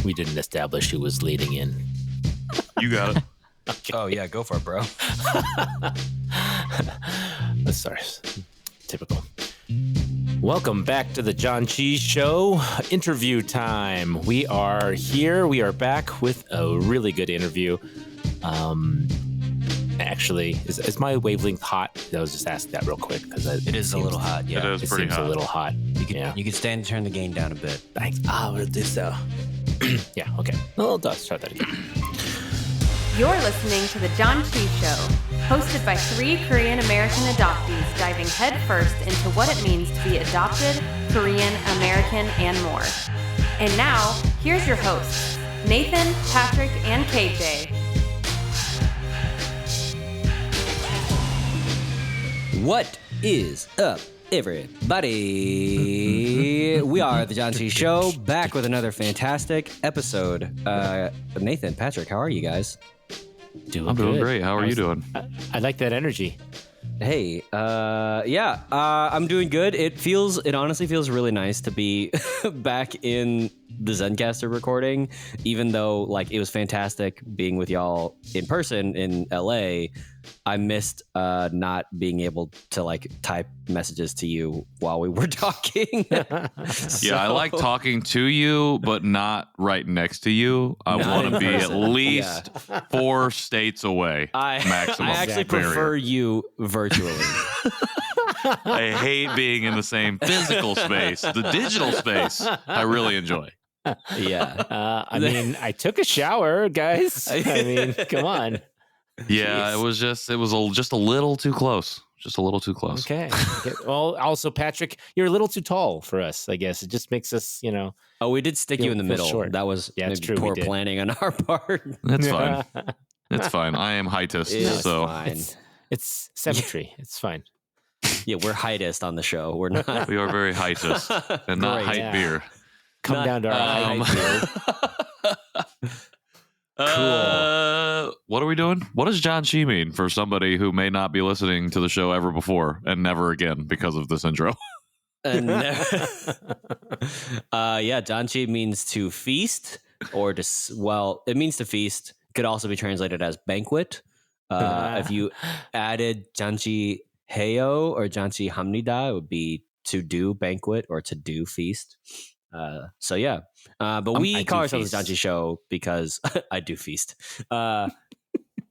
We didn't establish who was leading in. You got it. Okay. Oh, yeah, go for it, bro. Sorry. Typical. Welcome back to the Janchi Show. Interview time. We are here. We are back with a really good interview. Actually, is my wavelength hot? I was just asking that real quick because it is a little hot. Yeah, it is pretty hot. A little hot. You can stand and turn the gain down a bit. Thanks. I will do so. Yeah. Okay. Well, let's try that again. You're listening to the Janchi Show, hosted by 3 Korean American adoptees diving headfirst into what it means to be adopted, Korean American, and more. And now, here's your hosts, Nathan, Patrick, and KJ. What is up, everybody? We are the Janchi Show, back with another fantastic episode. Nathan, Patrick, how are you guys? I'm doing great. How are you doing? I like that energy. Hey, I'm doing good. It honestly feels really nice to be back in the Zencaster recording, even though like it was fantastic being with y'all in person in LA. I missed not being able to like type messages to you while we were talking. Yeah, I like talking to you, but not right next to you. I want to be at least 4 states away. Maximum. I actually prefer you virtually. I hate being in the same physical space. The digital space, I really enjoy. Yeah. I mean, I took a shower, guys. I mean, come on. Yeah, Jeez. it was just a little too close. Just a little too close. Okay. Well, also, Patrick, you're a little too tall for us, I guess. It just makes us, Oh, we did stick you in the middle. Short. That was it's true. poor planning on our part. That's fine. It's fine. I am heightist, so fine. It's symmetry. It's fine. Yeah, we're heightist on the show. We're not. We are very heightist and not Great, height beer. Come down to our height beer. Cool. What are we doing? What does Janchi mean for somebody who may not be listening to the show ever before and never again because of this intro? Janchi means to feast or to, it means to feast. Could also be translated as banquet. If you added Janchi Heyo or Janchi Hamnida, it would be to do banquet or to do feast. But we call ourselves the Janchi Show because I do feast.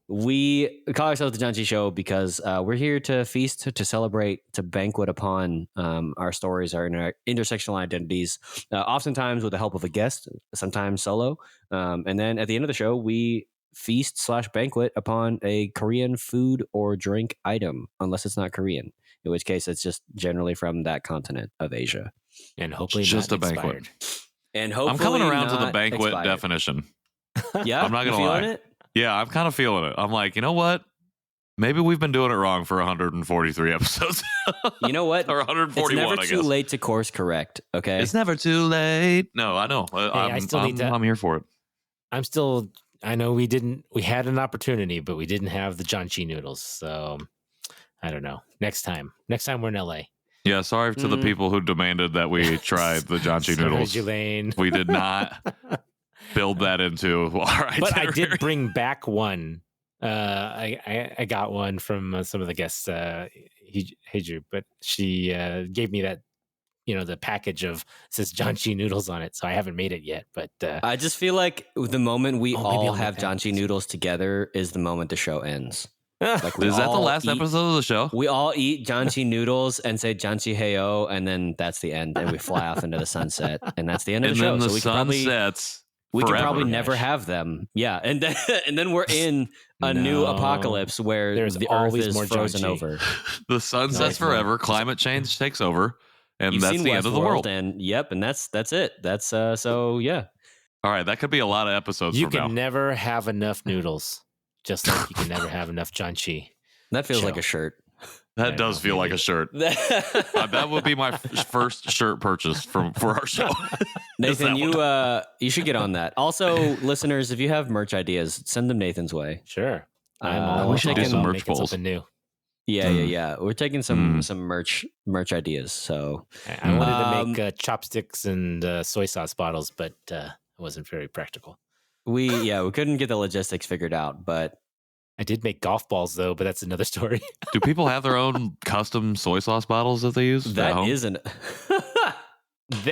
We call ourselves the Janchi Show because we're here to feast, to celebrate, to banquet upon our stories, our intersectional identities, oftentimes with the help of a guest, sometimes solo. And then at the end of the show, we feast/banquet upon a Korean food or drink item, unless it's not Korean, in which case it's just generally from that continent of Asia. And hopefully just not a banquet. expired. And hopefully I'm coming around to the banquet expired. definition. Yeah, I'm not gonna feeling lie. it? Yeah, I'm kind of feeling it. I'm like, you know what? Maybe we've been doing it wrong for 143 episodes. You know what? Or 141, it's never I guess. too late to course correct. Okay, It's never too late. No, I know. I'm here for it. I know we had an opportunity, but we didn't have the Janchi noodles. So I don't know. Next time we're in LA. Yeah, sorry to the people who demanded that we try the Janchi noodles. Jelaine. We did not build that into our itinerary. But I did bring back one. I got one from some of the guests, Heiju, but she gave me that, the package of says Janchi noodles on it. So I haven't made it yet, but I just feel like the moment we all I'll have make that. Janchi noodles together is the moment the show ends. Like Is that the last episode of the show? We all eat Janchi noodles and say Janchi Heyo, and then that's the end, and we fly off into the sunset, and that's the end of And the show. then the So sun sets we can forever. probably never have them. Yeah, and then we're in a new apocalypse where There's the always earth is more frozen Janchi. over. The sun sets forever. Climate change takes over, and You've that's seen the end of the Westworld, world. and that's it. That's so yeah. All right, that could be a lot of episodes you from can now. never have enough noodles, just like you can never have enough Janchi. That feels Show. like a shirt. That does feel like a shirt. That would be my first shirt purchase for our show. Nathan, that you should get on that. Also, listeners, if you have merch ideas, send them Nathan's way. Sure. we should do some merch making polls. something new. Yeah. We're taking some merch ideas. So I wanted to make chopsticks and soy sauce bottles, but wasn't very practical. We couldn't get the logistics figured out, but I did make golf balls though, but that's another story. Do people have their own custom soy sauce bottles that they use at home? Isn't.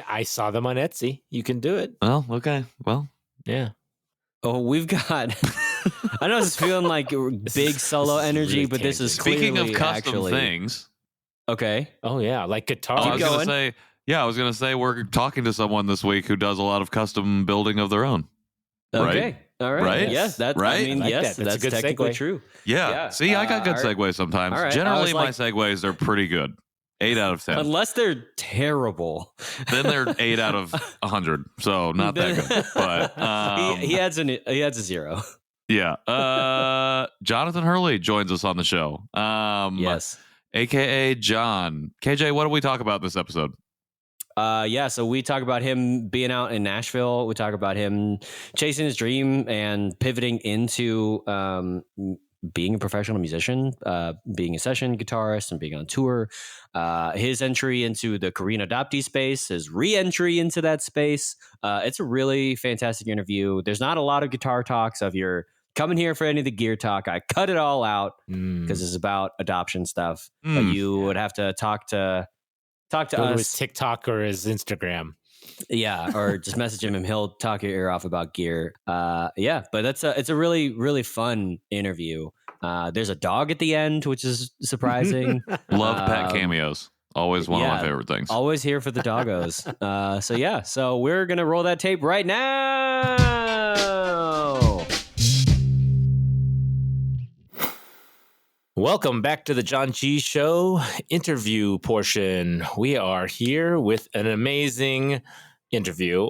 I saw them on Etsy. You can do it. Oh, okay. Well, yeah. Oh, we've got. I know it's feeling like big solo energy, really but this is speaking of clearly custom things. Okay. Oh yeah, like guitar. I was gonna say we're talking to someone this week who does a lot of custom building of their own. Okay. Right? All right. Right? Yes, that's right. I mean, I like yes, that. That's a good technically segue. true. Yeah. See, I got good segues sometimes. all right. Generally, my like- segues are pretty good. 8 out of 10. Unless they're terrible. Then they're 8 out of 100. So not that good. But he adds a 0. yeah. Jonathan Hurley joins us on the show. Yes. AKA John. KJ, what do we talk about this episode? So we talk about him being out in Nashville. We talk about him chasing his dream and pivoting into being a professional musician, being a session guitarist and being on tour, his entry into the Korean Adoptee space, his re-entry into that space. It's a really fantastic interview. There's not a lot of guitar talk, so if you're coming here for any of the gear talk, I cut it all out because it's about adoption stuff. But you would have to talk to Go to us. his TikTok or his Instagram. Yeah, or just message him and he'll talk your ear off about gear. But it's a really, really fun interview. There's a dog at the end, which is surprising. Love pet cameos. Always one of my favorite things. Always here for the doggos. So we're gonna roll that tape right now. Welcome back to the Janchi Show interview portion. We are here with an amazing interview.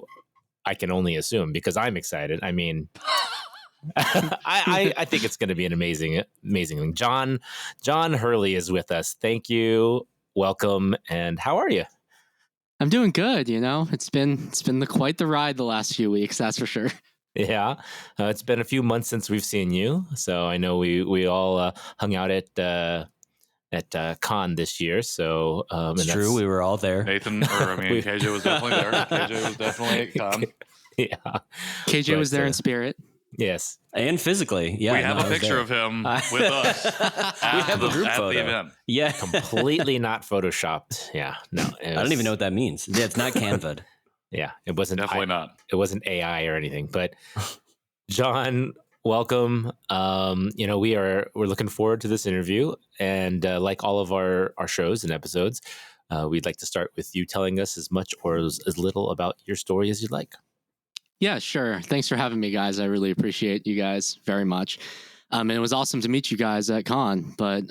I can only assume because I'm excited. I mean, I think it's going to be an amazing thing. Jon Hurley is with us. Thank you. Welcome. And how are you? I'm doing good. It's been quite the ride the last few weeks. That's for sure. Yeah, it's been a few months since we've seen you, so I know we all hung out at KAAN this year. So it's true, we were all there. KJ was definitely there. KJ was definitely at KAAN. Yeah, KJ was there in spirit. Yes, and physically. Yeah, we have a picture of him with us. We have a group photo. The event. Yeah, completely not photoshopped. Yeah, no, I don't even know what that means. Yeah, it's not Canva. Yeah, it wasn't definitely not. It wasn't AI or anything. But Jon, welcome. We're looking forward to this interview, and like all of our shows and episodes, we'd like to start with you telling us as much or as little about your story as you'd like. Yeah, sure. Thanks for having me, guys. I really appreciate you guys very much. And it was awesome to meet you guys at KAAN. But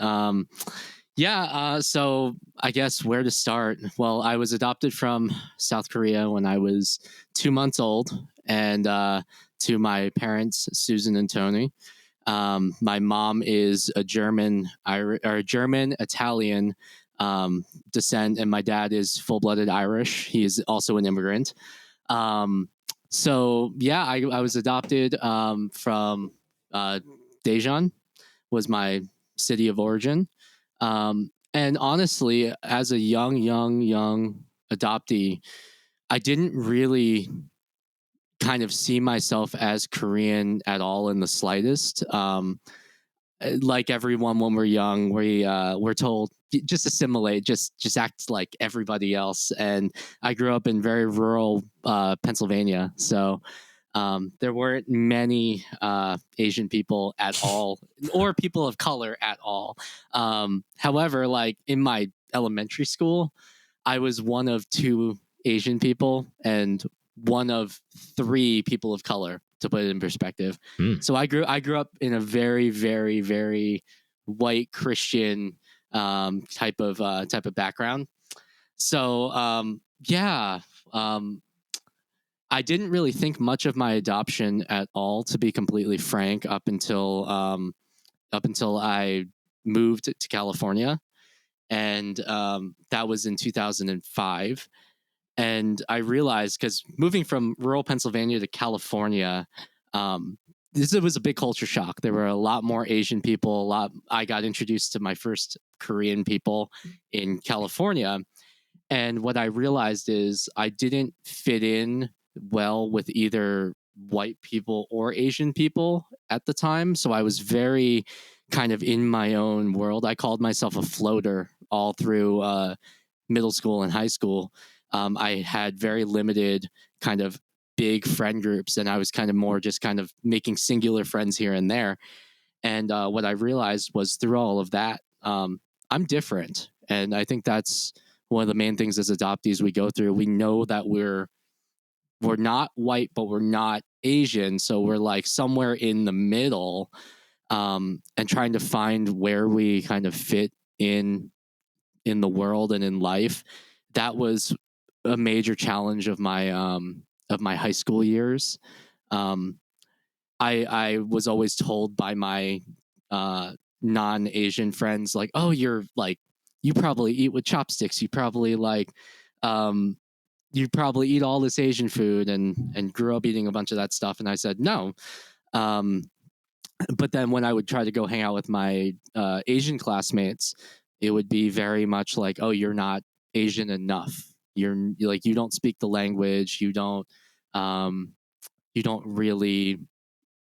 so I guess where to start? Well, I was adopted from South Korea when I was 2 months old, and to my parents, Susan and Tony. My mom is a German Italian descent, and my dad is full-blooded Irish. He is also an immigrant. I was adopted from Daegu, was my city of origin. And honestly, as a young adoptee, I didn't really kind of see myself as Korean at all in the slightest. Like everyone, when we're young, we're told just assimilate, just act like everybody else. And I grew up in very rural Pennsylvania, so there weren't many Asian people at all, or people of color at all. However, like in my elementary school, I was one of 2 Asian people and one of 3 people of color, to put it in perspective. So I grew up in a very, very, very white Christian type of background. So I didn't really think much of my adoption at all, to be completely frank, up until I moved to California, and that was in 2005. And I realized, because moving from rural Pennsylvania to California, this was a big culture shock. There were a lot more Asian people. I got introduced to my first Korean people in California. And what I realized is I didn't fit in well with either white people or Asian people at the time. So I was very kind of in my own world. I called myself a floater all through middle school and high school. I had very limited kind of big friend groups, and I was kind of more just kind of making singular friends here and there. And what I realized was through all of that, I'm different. And I think that's one of the main things as adoptees we go through. We know that we're not white, but we're not Asian. So we're like somewhere in the middle, and trying to find where we kind of fit in the world and in life. That was a major challenge of my high school years. I was always told by my non-Asian friends, like, oh, you're like, you probably eat with chopsticks. You probably like, you probably eat all this Asian food and grew up eating a bunch of that stuff. And I said, no. But then when I would try to go hang out with my Asian classmates, it would be very much like, oh, you're not Asian enough. You're like, you don't speak the language. You don't really,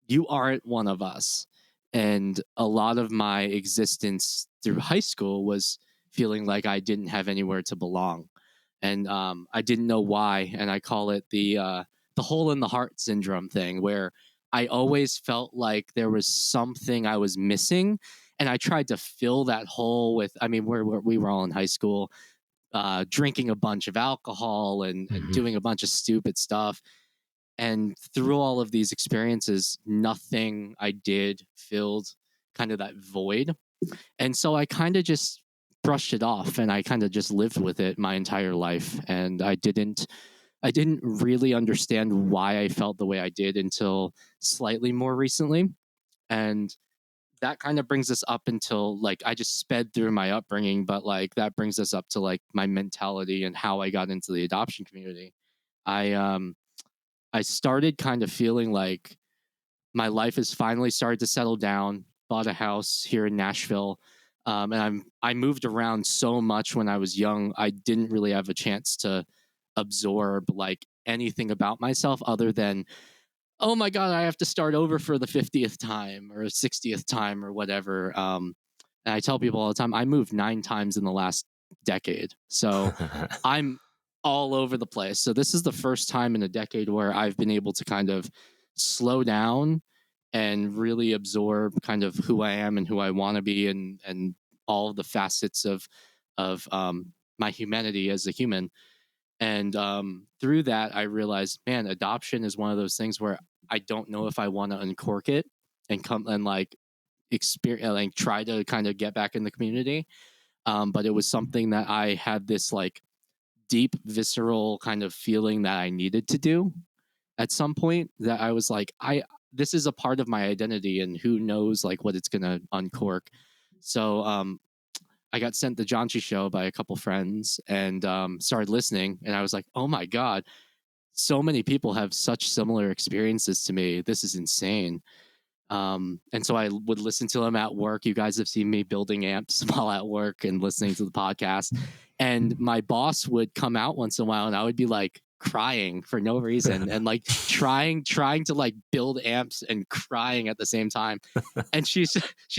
you aren't one of us. And a lot of my existence through high school was feeling like I didn't have anywhere to belong. And I didn't know why. And I call it the hole in the heart syndrome thing, where I always felt like there was something I was missing. And I tried to fill that hole with, I mean, we were all in high school, drinking a bunch of alcohol and doing a bunch of stupid stuff. And through all of these experiences, nothing I did filled kind of that void. And so I kind of just brushed it off, and I kind of just lived with it my entire life. And I didn't really understand why I felt the way I did until slightly more recently. And that kind of brings us up until, like, I just sped through my upbringing, but like that brings us up to like my mentality and how I got into the adoption community. I started kind of feeling like my life has finally started to settle down. Bought a house here in Nashville, and I moved around so much when I was young. I didn't really have a chance to absorb like anything about myself other than, oh my God, I have to start over for the 50th time or 60th time or whatever. And I tell people all the time, I moved 9 times in the last decade. So I'm all over the place. So this is the first time in a decade where I've been able to kind of slow down and really absorb kind of who I am and who I want to be, and all of the facets of my humanity as a human. And through that, I realized, man, adoption is one of those things where I don't know if I want to uncork it and come and like experience, like try to kind of get back in the community. But it was something that I had this like deep, visceral kind of feeling that I needed to do at some point, that I was like, this is a part of my identity, and who knows like what it's gonna uncork. So I got sent the Janchi show by a couple friends and started listening, and I was like, oh my God, so many people have such similar experiences to me. This is insane. And so I would listen to them at work. You guys have seen me building amps while at work and listening to the podcast. And my boss would come out once in a while, and I would be like crying for no reason, and like trying to like build amps and crying at the same time. And she's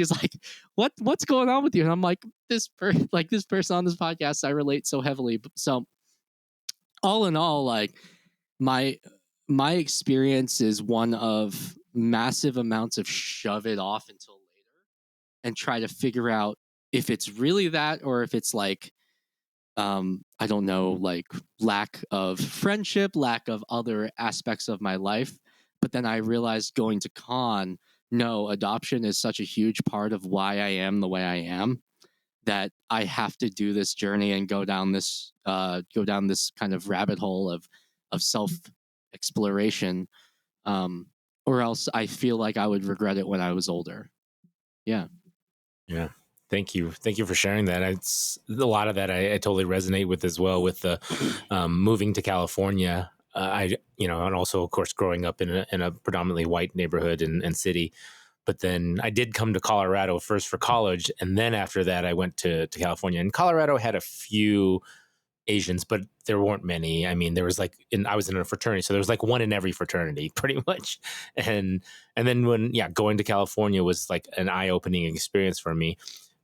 like, what's going on with you? And I'm like, this person on this podcast, I relate so heavily. So all in all, like my experience is one of massive amounts of shove it off until later and try to figure out if it's really that, or if it's like, I don't know, like lack of friendship, lack of other aspects of my life. But then I realized going to KAAN, no, adoption is such a huge part of why I am the way I am, that I have to do this journey and go down this kind of rabbit hole of self exploration, or else I feel like I would regret it when I was older. Yeah. Thank you for sharing that. It's a lot of that I totally resonate with as well, with the moving to California. And also of course growing up in a predominantly white neighborhood and city. But then I did come to Colorado first for college, and then after that I went to California. And Colorado had a few Asians, but there weren't many. I mean, there was like, I was in a fraternity, so there was like one in every fraternity, pretty much. And then when going to California was like an eye opening experience for me.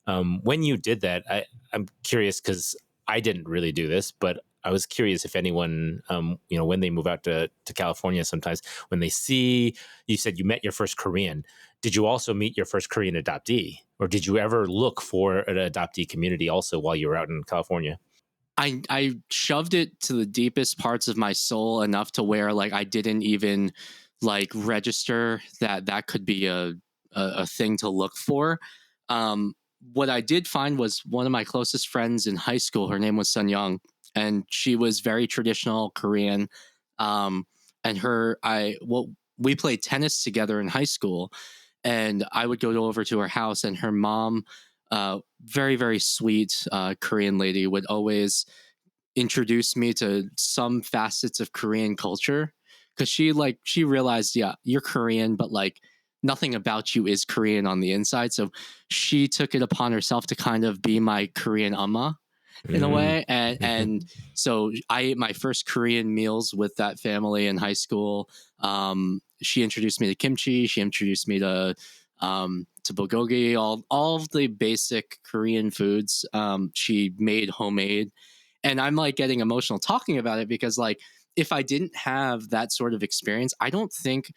When you did that, I'm curious because I didn't really do this, but I was curious if anyone, when they move out to California, sometimes when they see, you said you met your first Korean, did you also meet your first Korean adoptee? Or did you ever look for an adoptee community also while you were out in California? I shoved it to the deepest parts of my soul enough to where like I didn't even like register that could be a thing to look for. What I did find was one of my closest friends in high school. Her name was Sun Young, and she was very traditional Korean. And we played tennis together in high school, and I would go over to her house, and her mom, very very sweet Korean lady, would always introduce me to some facets of Korean culture, because she realized, yeah, you're Korean, but like nothing about you is Korean on the inside. So she took it upon herself to kind of be my Korean amma in a way. And so I ate my first Korean meals with that family in high school. She introduced me to kimchi. She introduced me to bulgogi, all of the basic Korean foods. She made homemade, and I'm like getting emotional talking about it because like if I didn't have that sort of experience, I don't think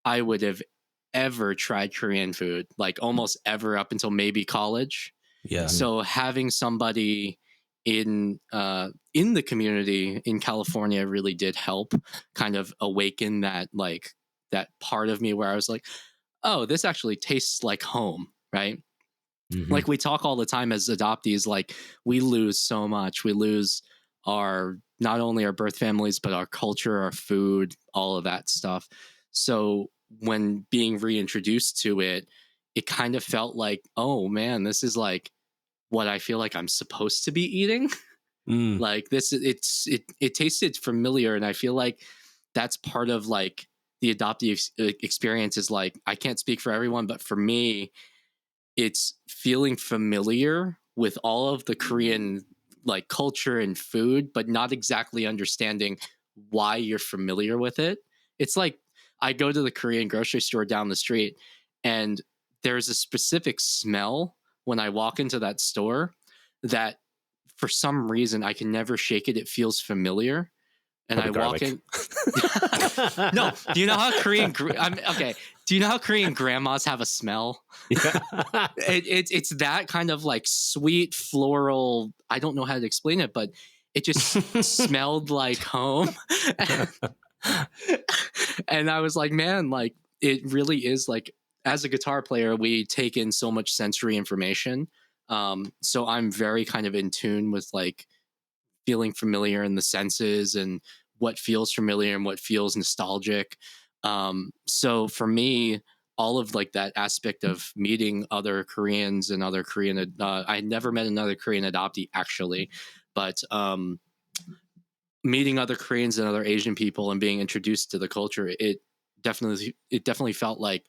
I would have ever tried Korean food, like almost ever up until maybe college. Yeah. So having somebody in the community in California really did help kind of awaken that like that part of me where I was like, oh, this actually tastes like home, right? Like we talk all the time as adoptees, like we lose so much. We lose our not only our birth families, but our culture, our food, all of that stuff. So when being reintroduced to it, it kind of felt like, oh man, this is like what I feel like I'm supposed to be eating. Like this, it tasted familiar, and I feel like that's part of like the adoptee experience. Is like, I can't speak for everyone, but for me, it's feeling familiar with all of the Korean like culture and food, but not exactly understanding why you're familiar with it. It's like I go to the Korean grocery store down the street, and there's a specific smell when I walk into that store that for some reason I can never shake it. It feels familiar. And Probably I walk garlic. in. No, do you know how okay. Do you know how Korean grandmas have a smell? Yeah. It's that kind of like sweet floral. I don't know how to explain it, but it just smelled like home. And I was like, man, like it really is like, as a guitar player, we take in so much sensory information. So I'm very kind of in tune with like feeling familiar in the senses and what feels familiar and what feels nostalgic. So for me, all of like that aspect of meeting other Koreans and other Korean, I had never met another Korean adoptee actually, but meeting other Koreans and other Asian people and being introduced to the culture, it definitely felt like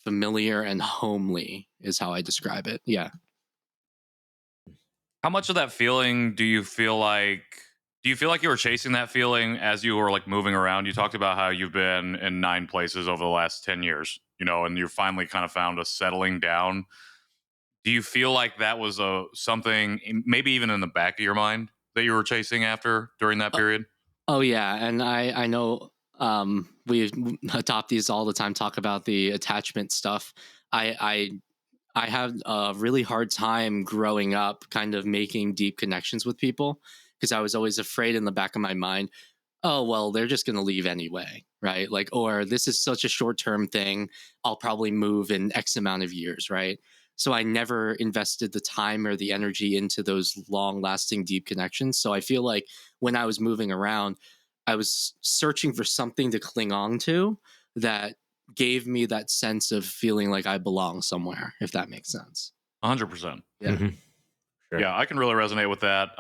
familiar and homely is how I describe it. Yeah. How much of that feeling do you feel like you were chasing that feeling as you were like moving around? You talked about how you've been in 9 places over the last 10 years, and you finally kind of found a settling down. Do you feel like that was something maybe even in the back of your mind that you were chasing after during that period? Oh yeah, and I know we adoptees all the time talk about the attachment stuff. I had a really hard time growing up kind of making deep connections with people because I was always afraid in the back of my mind, oh, well, they're just going to leave anyway, right? Like, or this is such a short-term thing. I'll probably move in X amount of years, right? So I never invested the time or the energy into those long-lasting deep connections. So I feel like when I was moving around, I was searching for something to cling on to that gave me that sense of feeling like I belong somewhere, if that makes sense. 100%. Yeah. Sure. Yeah, I can really resonate with that.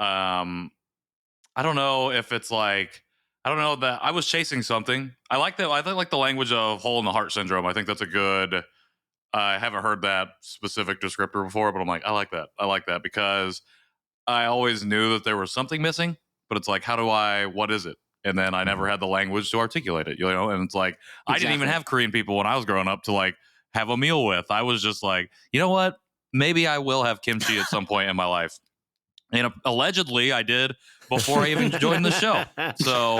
I don't know if it's like, I don't know that I was chasing something. I like that. I like the language of hole in the heart syndrome. I think that's a good, I haven't heard that specific descriptor before, but I'm like, I like that. I like that because I always knew that there was something missing. but it's like, what is it? And then I never had the language to articulate it, and it's like, I didn't even have Korean people when I was growing up to like have a meal with. I was just like, you know what? Maybe I will have kimchi at some point in my life. And allegedly I did before I even joined the show. So,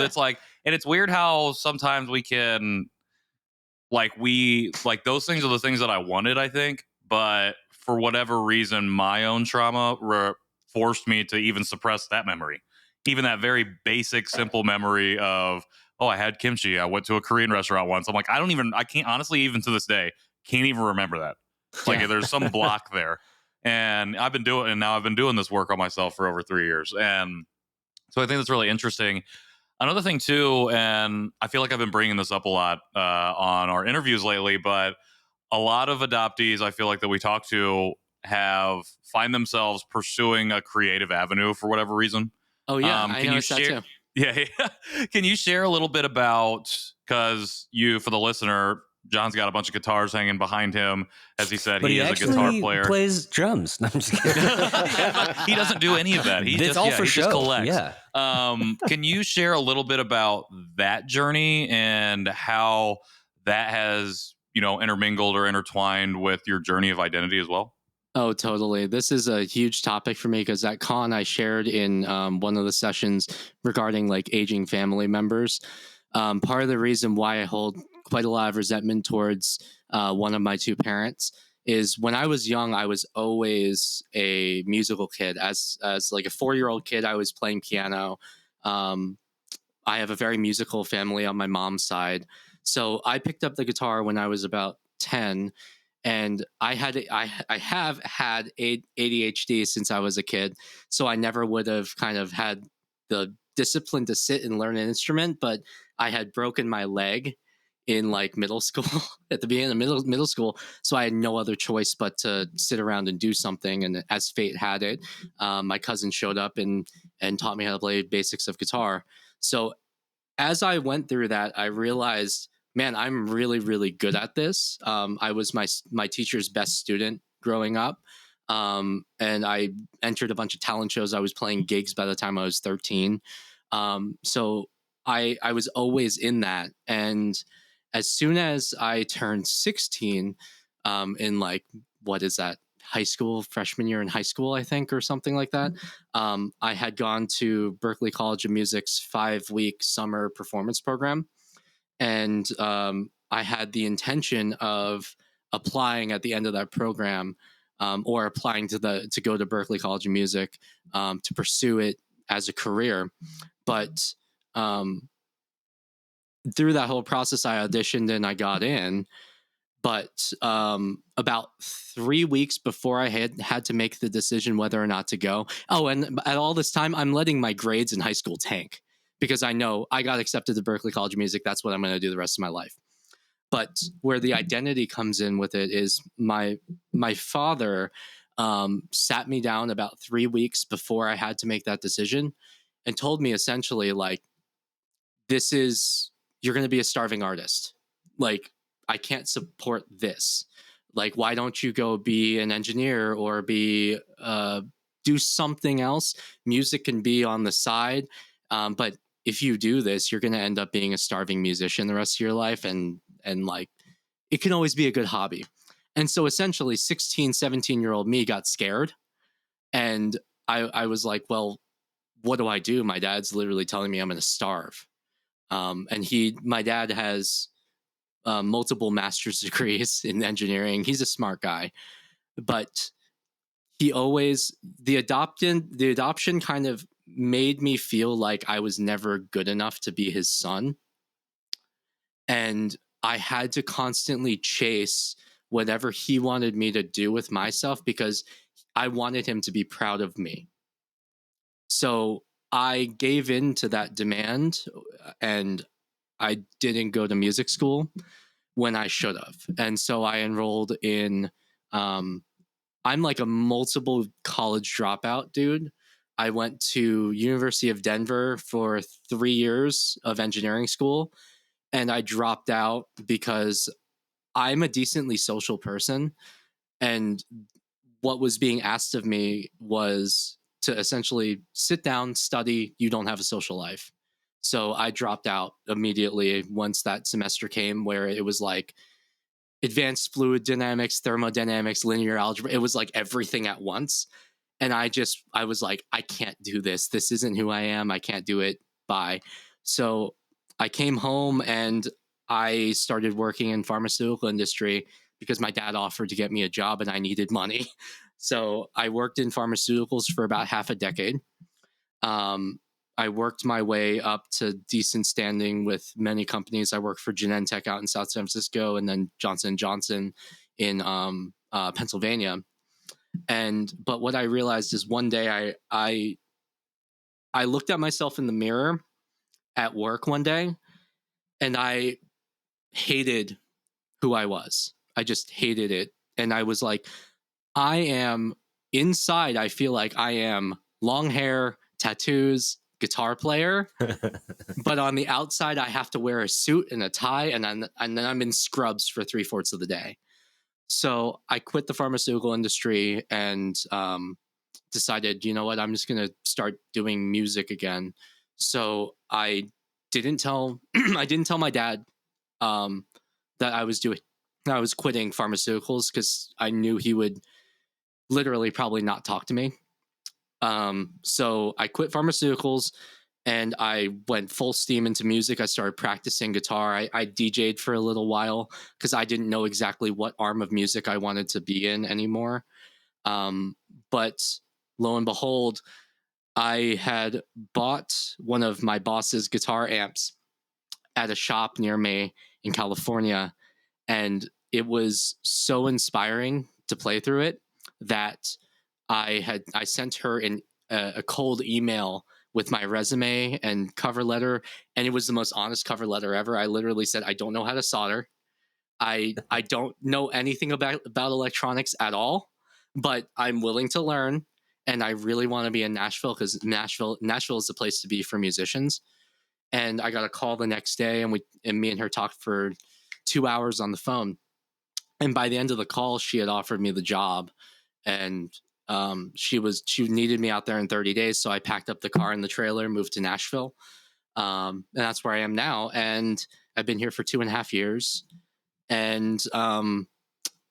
it's like, and it's weird how sometimes we can, those things are the things that I wanted, I think. But for whatever reason, my own trauma forced me to even suppress that memory. Even that very basic, simple memory of, oh, I had kimchi. I went to a Korean restaurant once. I'm like, I can't honestly, even to this day, can't even remember that. Like there's some block there. And I've been doing this work on myself for over 3 years. And so I think that's really interesting. Another thing too, and I feel like I've been bringing this up a lot on our interviews lately, but a lot of adoptees I feel like that we talk to find themselves pursuing a creative avenue for whatever reason. Oh yeah, I know that too. Yeah. Can you share a little bit about, because for the listener, John's got a bunch of guitars hanging behind him. As he said, he is a guitar player. He plays drums. No, I'm just kidding. He doesn't do any of that. He just collects. Yeah. Can you share a little bit about that journey and how that has, intermingled or intertwined with your journey of identity as well? Oh, totally. This is a huge topic for me because at KAAN I shared in one of the sessions regarding like aging family members. Part of the reason why I hold quite a lot of resentment towards one of my two parents is when I was young, I was always a musical kid. As like a 4-year-old kid, I was playing piano. I have a very musical family on my mom's side. So I picked up the guitar when I was about 10. And I have had ADHD since I was a kid. So I never would have kind of had the discipline to sit and learn an instrument, but I had broken my leg in like middle school at the beginning of middle school. So I had no other choice but to sit around and do something. And as fate had it, my cousin showed up and taught me how to play basics of guitar. So as I went through that, I realized, man, I'm really, really good at this. I was my teacher's best student growing up. And I entered a bunch of talent shows. I was playing gigs by the time I was 13. So I was always in that. And as soon as I turned 16, in like, what is that? High school, freshman year in high school, I think, or something like that. I had gone to Berklee College of Music's 5-week summer performance program. And I had the intention of applying at the end of that program, or applying to go to Berklee College of Music to pursue it as a career. But through that whole process, I auditioned and I got in. But about 3 weeks before I had to make the decision whether or not to go. Oh, and at all this time, I'm letting my grades in high school tank because I know I got accepted to Berklee College of Music. That's what I'm going to do the rest of my life. But where the identity comes in with it is my father sat me down about 3 weeks before I had to make that decision and told me essentially, like, you're going to be a starving artist. Like, I can't support this. Like, why don't you go be an engineer or do something else? Music can be on the side. But if you do this, you're going to end up being a starving musician the rest of your life. And like, it can always be a good hobby. And so essentially 16, 17-year-old me got scared. And I was like, well, what do I do? My dad's literally telling me I'm going to starve. My dad has multiple master's degrees in engineering. He's a smart guy, but the adoption kind of made me feel like I was never good enough to be his son. And I had to constantly chase whatever he wanted me to do with myself because I wanted him to be proud of me. So I gave in to that demand and I didn't go to music school when I should have. And so I enrolled in, I'm like a multiple college dropout dude. I went to University of Denver for 3 years of engineering school, and I dropped out because I'm a decently social person. And what was being asked of me was to essentially sit down, study. You don't have a social life. So I dropped out immediately once that semester came, where it was like advanced fluid dynamics, thermodynamics, linear algebra. It was like everything at once. And I was like, I can't do this. This isn't who I am. I can't do it. Bye. So I came home and I started working in pharmaceutical industry because my dad offered to get me a job and I needed money. So I worked in pharmaceuticals for about half a decade. I worked my way up to decent standing with many companies. I worked for Genentech out in South San Francisco, and then Johnson & Johnson in Pennsylvania. But what I realized is one day I looked at myself in the mirror at work one day, and I hated who I was. I just hated it. And I was like, I am inside, I feel like I am long hair, tattoos, guitar player. But on the outside, I have to wear a suit and a tie, and then I'm in scrubs for 3/4 of the day. So I quit the pharmaceutical industry and decided, you know what, I'm just going to start doing music again. So I didn't tell my dad that I was quitting pharmaceuticals, because I knew he would literally probably not talk to me. So I quit pharmaceuticals and I went full steam into music. I started practicing guitar. I DJ'd for a little while because I didn't know exactly what arm of music I wanted to be in anymore. But lo and behold, I had bought one of my boss's guitar amps at a shop near me in California, and it was so inspiring to play through it that I sent her a cold email with my resume and cover letter, and it was the most honest cover letter ever. I literally said, I don't know how to solder. I don't know anything about electronics at all, but I'm willing to learn, and I really want to be in Nashville because Nashville is the place to be for musicians. And I got a call the next day, and me and her talked for 2 hours on the phone. And by the end of the call, she had offered me the job, and she needed me out there in 30 days. So I packed up the car and the trailer, moved to Nashville. And that's where I am now. And I've been here for 2.5 years. And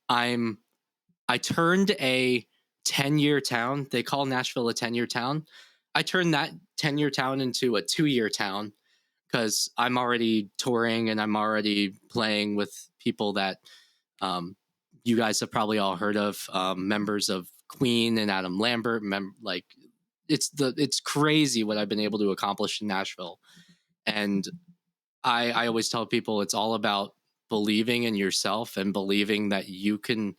I turned a 10-year town. They call Nashville a 10-year town. I turned that 10-year town into a 2-year town because I'm already touring and I'm already playing with people that you guys have probably all heard of, members of Queen and Adam Lambert. It's crazy what I've been able to accomplish in Nashville. And I always tell people it's all about believing in yourself and believing that you can,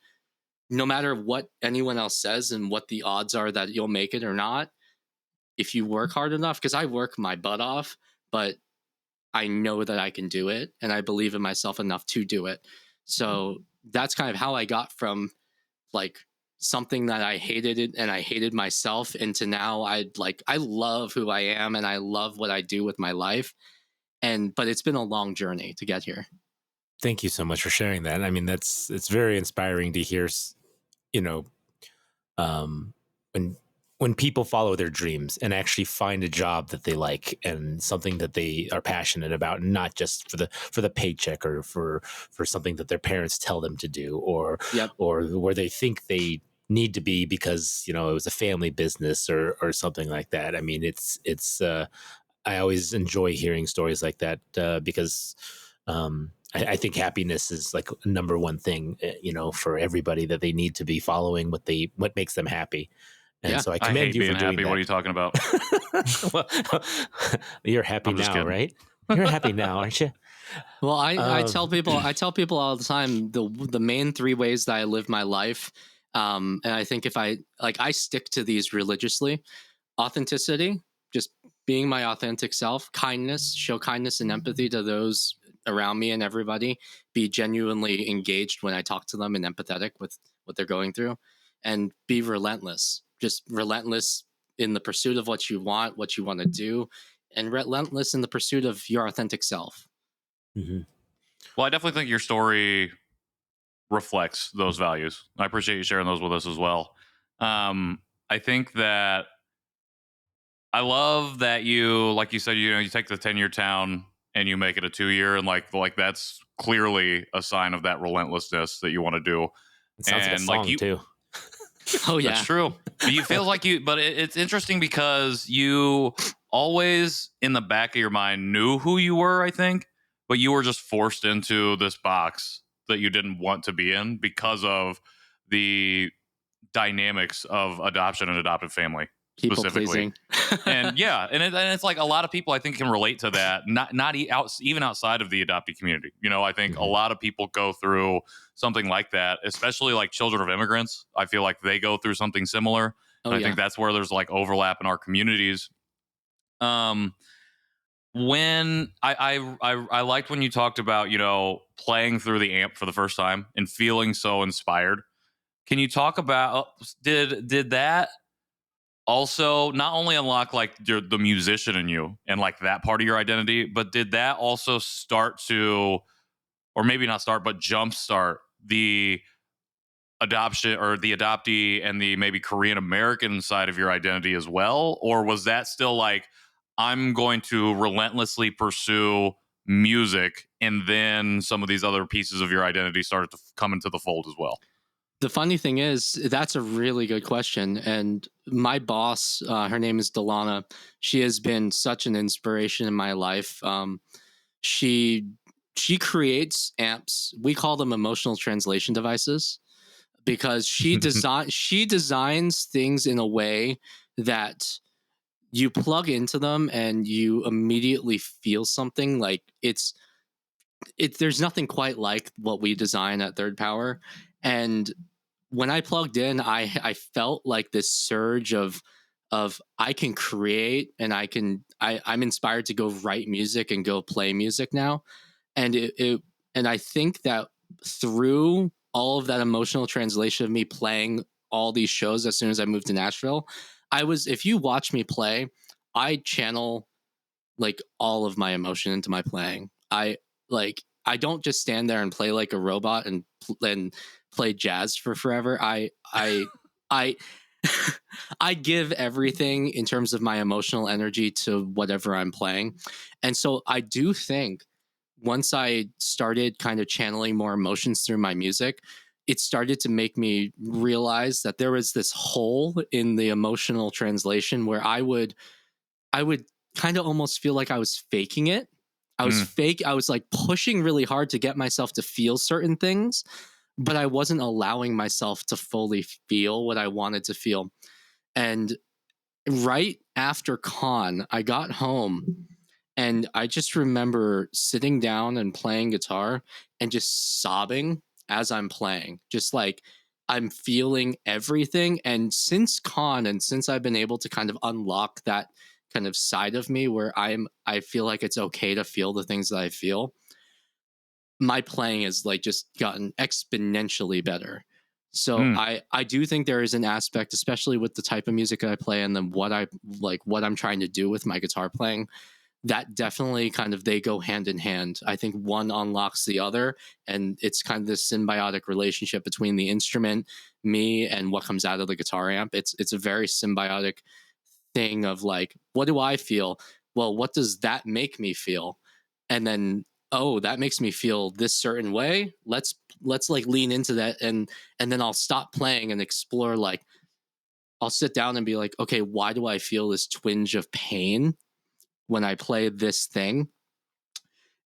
no matter what anyone else says and what the odds are that you'll make it or not, if you work hard enough, because I work my butt off, but I know that I can do it and I believe in myself enough to do it. So that's kind of how I got from like something that I hated it and I hated myself into now I love who I am and I love what I do with my life. But it's been a long journey to get here. Thank you so much for sharing that. I mean, it's very inspiring to hear, you know, when people follow their dreams and actually find a job that they like and something that they are passionate about, not just for the paycheck or for something that their parents tell them to do, or where they think they need to be because, you know, it was a family business or something like that. I mean, it's I always enjoy hearing stories like that because I think happiness is like number one thing, you know, for everybody, that they need to be following what makes them happy. And so I commend you for doing that. What are you talking about? Well, you're happy now, right? You're happy now, aren't you? Well, I tell people all the time the main 3 ways that I live my life. And I think if I stick to these religiously: authenticity, just being my authentic self; kindness, show kindness and empathy to those around me and everybody; be genuinely engaged when I talk to them and empathetic with what they're going through; and be relentless. Just relentless in the pursuit of what you want to do, and relentless in the pursuit of your authentic self. Mm-hmm. Well, I definitely think your story reflects those values. I appreciate you sharing those with us as well. I think that I love that you, like you said, you take the 10-year town and you make it a 2-year, and like that's clearly a sign of that relentlessness that you want to do. It sounds like a And like song too. Oh that's yeah. true. But you feel like but it's interesting because you always in the back of your mind knew who you were, I think, but you were just forced into this box that you didn't want to be in because of the dynamics of adoption and adoptive family People specifically. pleasing. And yeah, and it's like a lot of people I think can relate to that. Even outside of the adoptee community. I think a lot of people go through something like that, especially like children of immigrants. I feel like they go through something similar. Oh And I yeah. think that's where there's like overlap in our communities. When I liked when you talked about playing through the amp for the first time and feeling so inspired. Can you talk about did that also not only unlock like the musician in you and like that part of your identity, but did that also start to, or maybe not start, but jumpstart the adoption or the adoptee and the maybe Korean American side of your identity as well? Or was that still like, I'm going to relentlessly pursue music, and then some of these other pieces of your identity started to come into the fold as well? The funny thing is, that's a really good question. And my boss, her name is Delana. She has been such an inspiration in my life. She creates amps. We call them emotional translation devices because she designs things in a way that you plug into them and you immediately feel something. Like there's nothing quite like what we design at Third Power. And when I plugged in, I felt like this surge of I can create, and I'm inspired to go write music and go play music now. And and I think that through all of that emotional translation of me playing all these shows as soon as I moved to Nashville, if you watch me play, I channel like all of my emotion into my playing. I don't just stand there and play like a robot and play jazz for forever. I I give everything in terms of my emotional energy to whatever I'm playing. And so I do think once I started kind of channeling more emotions through my music, it started to make me realize that there was this hole in the emotional translation where I would kind of almost feel like I was faking it. I was like pushing really hard to get myself to feel certain things, but I wasn't allowing myself to fully feel what I wanted to feel. And right after KAAN, I got home and I just remember sitting down and playing guitar and just sobbing as I'm playing, just like I'm feeling everything. And since KAAN, and since I've been able to kind of unlock that kind of side of me where I feel like it's okay to feel the things that I feel, my playing has like just gotten exponentially better. So I do think there is an aspect, especially with the type of music that I play and then what I'm trying to do with my guitar playing, that definitely kind of they go hand in hand. I think one unlocks the other, and it's kind of this symbiotic relationship between the instrument, me, and what comes out of the guitar amp. It's a very symbiotic thing of like, what do I feel? Well, what does that make me feel? And then, oh, that makes me feel this certain way. Let's like lean into that, and then I'll stop playing and explore. Like, I'll sit down and be like, okay, why do I feel this twinge of pain when I play this thing?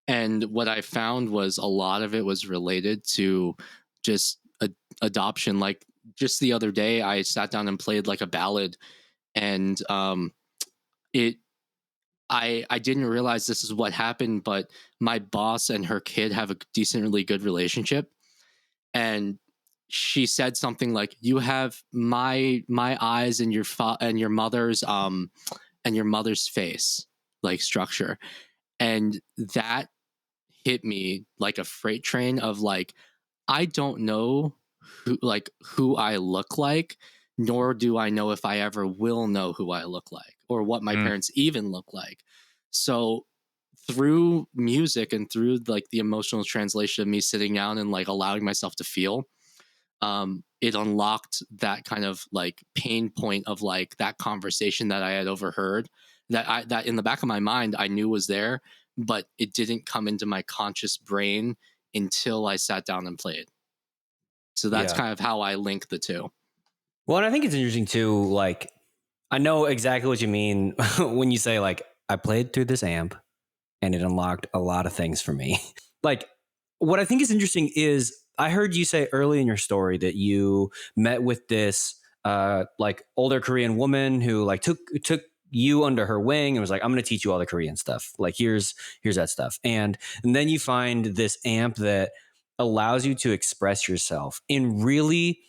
And what I found was a lot of it was related to just adoption. Like just the other day, I sat down and played like a ballad, and it I didn't realize this is what happened, but my boss and her kid have a decently good relationship, and she said something like, "You have my eyes and your mother's face like structure," and that hit me like a freight train of like, I don't know who I look like, nor do I know if I ever will know who I look like or what my parents even look like. So through music and through like the emotional translation of me sitting down and like allowing myself to feel, it unlocked that kind of like pain point of like that conversation that I had overheard that in the back of my mind I knew was there, but it didn't come into my conscious brain until I sat down and played. So that's kind of how I link the two. Well, and I think it's interesting too. Like, I know exactly what you mean when you say like, I played through this amp and it unlocked a lot of things for me. Like, what I think is interesting is I heard you say early in your story that you met with this like older Korean woman who like took you under her wing and was like, I'm going to teach you all the Korean stuff. Like, here's that stuff. And then you find this amp that allows you to express yourself in really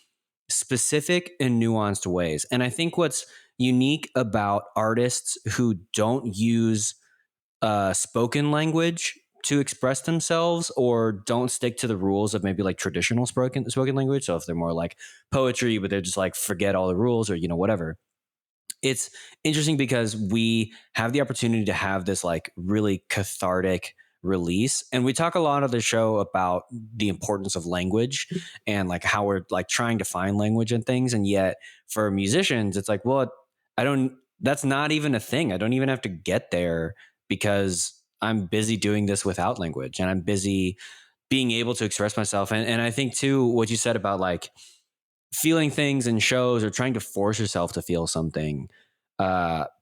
specific and nuanced ways. And I think what's unique about artists who don't use spoken language to express themselves or don't stick to the rules of maybe like traditional spoken language. So if they're more like poetry, but they're just like forget all the rules or, you know, whatever. It's interesting because we have the opportunity to have this like really cathartic release. And we talk a lot of the show about the importance of language and like how we're like trying to find language and things. And yet for musicians, it's like, well, that's not even a thing. I don't even have to get there because I'm busy doing this without language and I'm busy being able to express myself. And I think too, what you said about like feeling things in shows or trying to force yourself to feel something,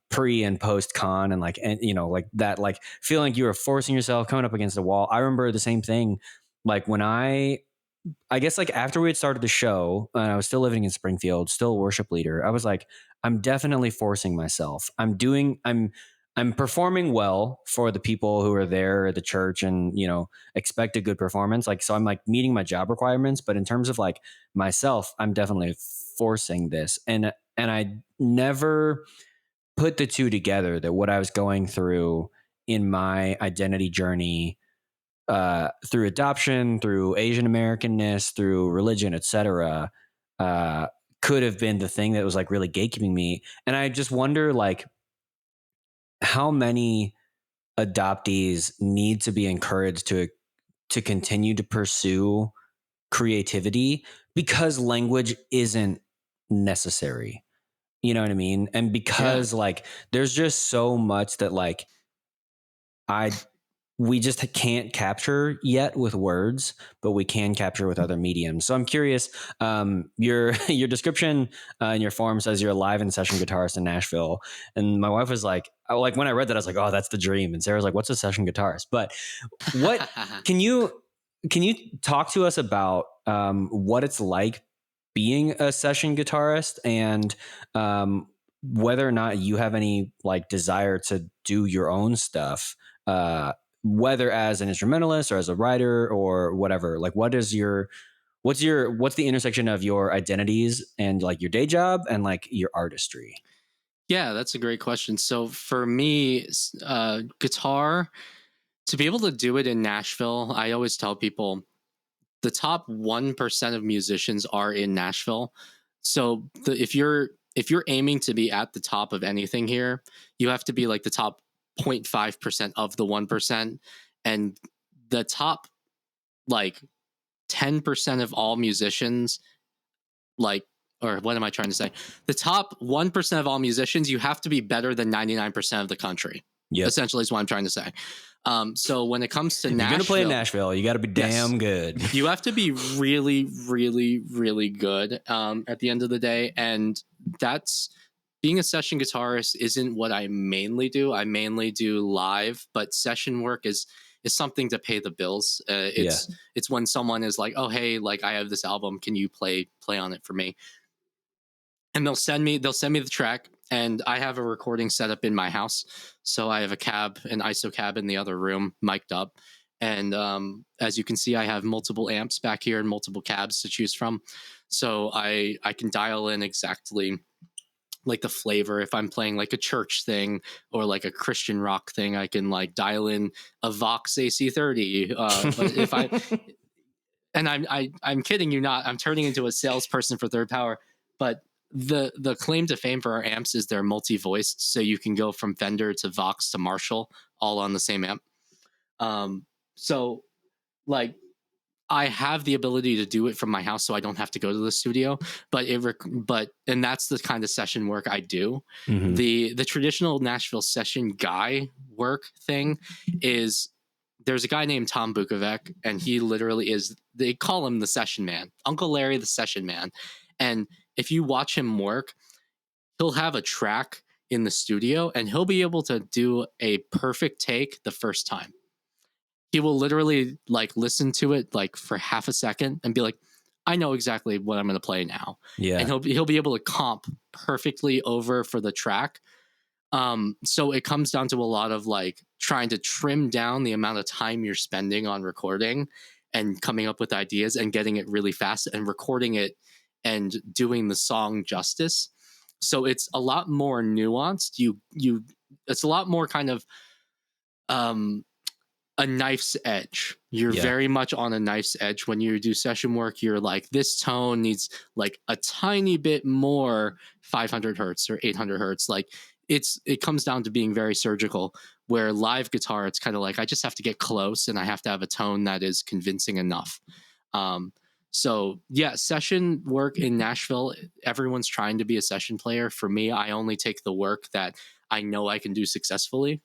pre and post con and like, and you know, like that, like feeling like you were forcing yourself coming up against the wall. I remember the same thing. Like when I guess like after we had started the show and I was still living in Springfield, still a worship leader, I was like, I'm definitely forcing myself. I'm performing well for the people who are there at the church and, you know, expect a good performance. Like, so I'm like meeting my job requirements, but in terms of like myself, I'm definitely forcing this. And I never put the two together, that what I was going through in my identity journey, through adoption, through Asian Americanness, through religion, etc., could have been the thing that was like really gatekeeping me. And I just wonder like how many adoptees need to be encouraged to continue to pursue creativity because language isn't necessary. You know what I mean? And because like there's just so much that like we just can't capture yet with words, but we can capture with other mediums. So I'm curious, your description in your form says you're a live and session guitarist in Nashville. And my wife was like when I read that, I was like, oh, that's the dream. And Sarah's like, what's a session guitarist? But what can you talk to us about what it's like being a session guitarist and whether or not you have any like desire to do your own stuff, whether as an instrumentalist or as a writer or whatever? Like, what's the intersection of your identities and like your day job and like your artistry? Yeah, that's a great question. So for me, guitar, to be able to do it in Nashville, I always tell people the top 1% of musicians are in Nashville. So if you're aiming to be at the top of anything here, you have to be like the top 0.5% of the 1%, and the top like 10% of all musicians, like, or what am I trying to say? The top 1% of all musicians, you have to be better than 99% of the country. Yep. Essentially is what I'm trying to say. So when it comes to if Nashville, you're gonna play in Nashville, you got to be damn good. You have to be really, really, really good at the end of the day. And that's being a session guitarist isn't what I mainly do. I mainly do live, but session work is something to pay the bills. It's when someone is like, oh, hey, like I have this album, can you play on it for me? And they'll send me the track, and I have a recording set up in my house. So I have an ISO cab in the other room, mic'd up. And as you can see, I have multiple amps back here and multiple cabs to choose from. So I can dial in exactly like the flavor. If I'm playing like a church thing or like a Christian rock thing, I can like dial in a Vox AC30. But if I'm kidding you not, I'm turning into a salesperson for Third Power. But the claim to fame for our amps is they're multi-voiced, so you can go from Fender to Vox to Marshall all on the same amp. So like I have the ability to do it from my house, so I don't have to go to the studio. But and that's the kind of session work I do. Mhm. The traditional Nashville session guy work thing is there's a guy named Tom Bukovac, and he literally is. They call him the session man, Uncle Larry, the session man. And if you watch him work, he'll have a track in the studio, and he'll be able to do a perfect take the first time. He will literally like listen to it like for half a second and be like, I know exactly what I'm going to play now. Yeah. And he'll be able to comp perfectly over for the track. So it comes down to a lot of like trying to trim down the amount of time you're spending on recording and coming up with ideas and getting it really fast and recording it and doing the song justice. So it's a lot more nuanced. It's a lot more kind of a knife's edge. You're Yeah. very much on a knife's edge when you do session work. You're like, this tone needs like a tiny bit more 500 hertz or 800 hertz. Like it comes down to being very surgical. Where live guitar, it's kind of like I just have to get close and I have to have a tone that is convincing enough. So yeah, session work in Nashville, everyone's trying to be a session player. For me, I only take the work that I know I can do successfully.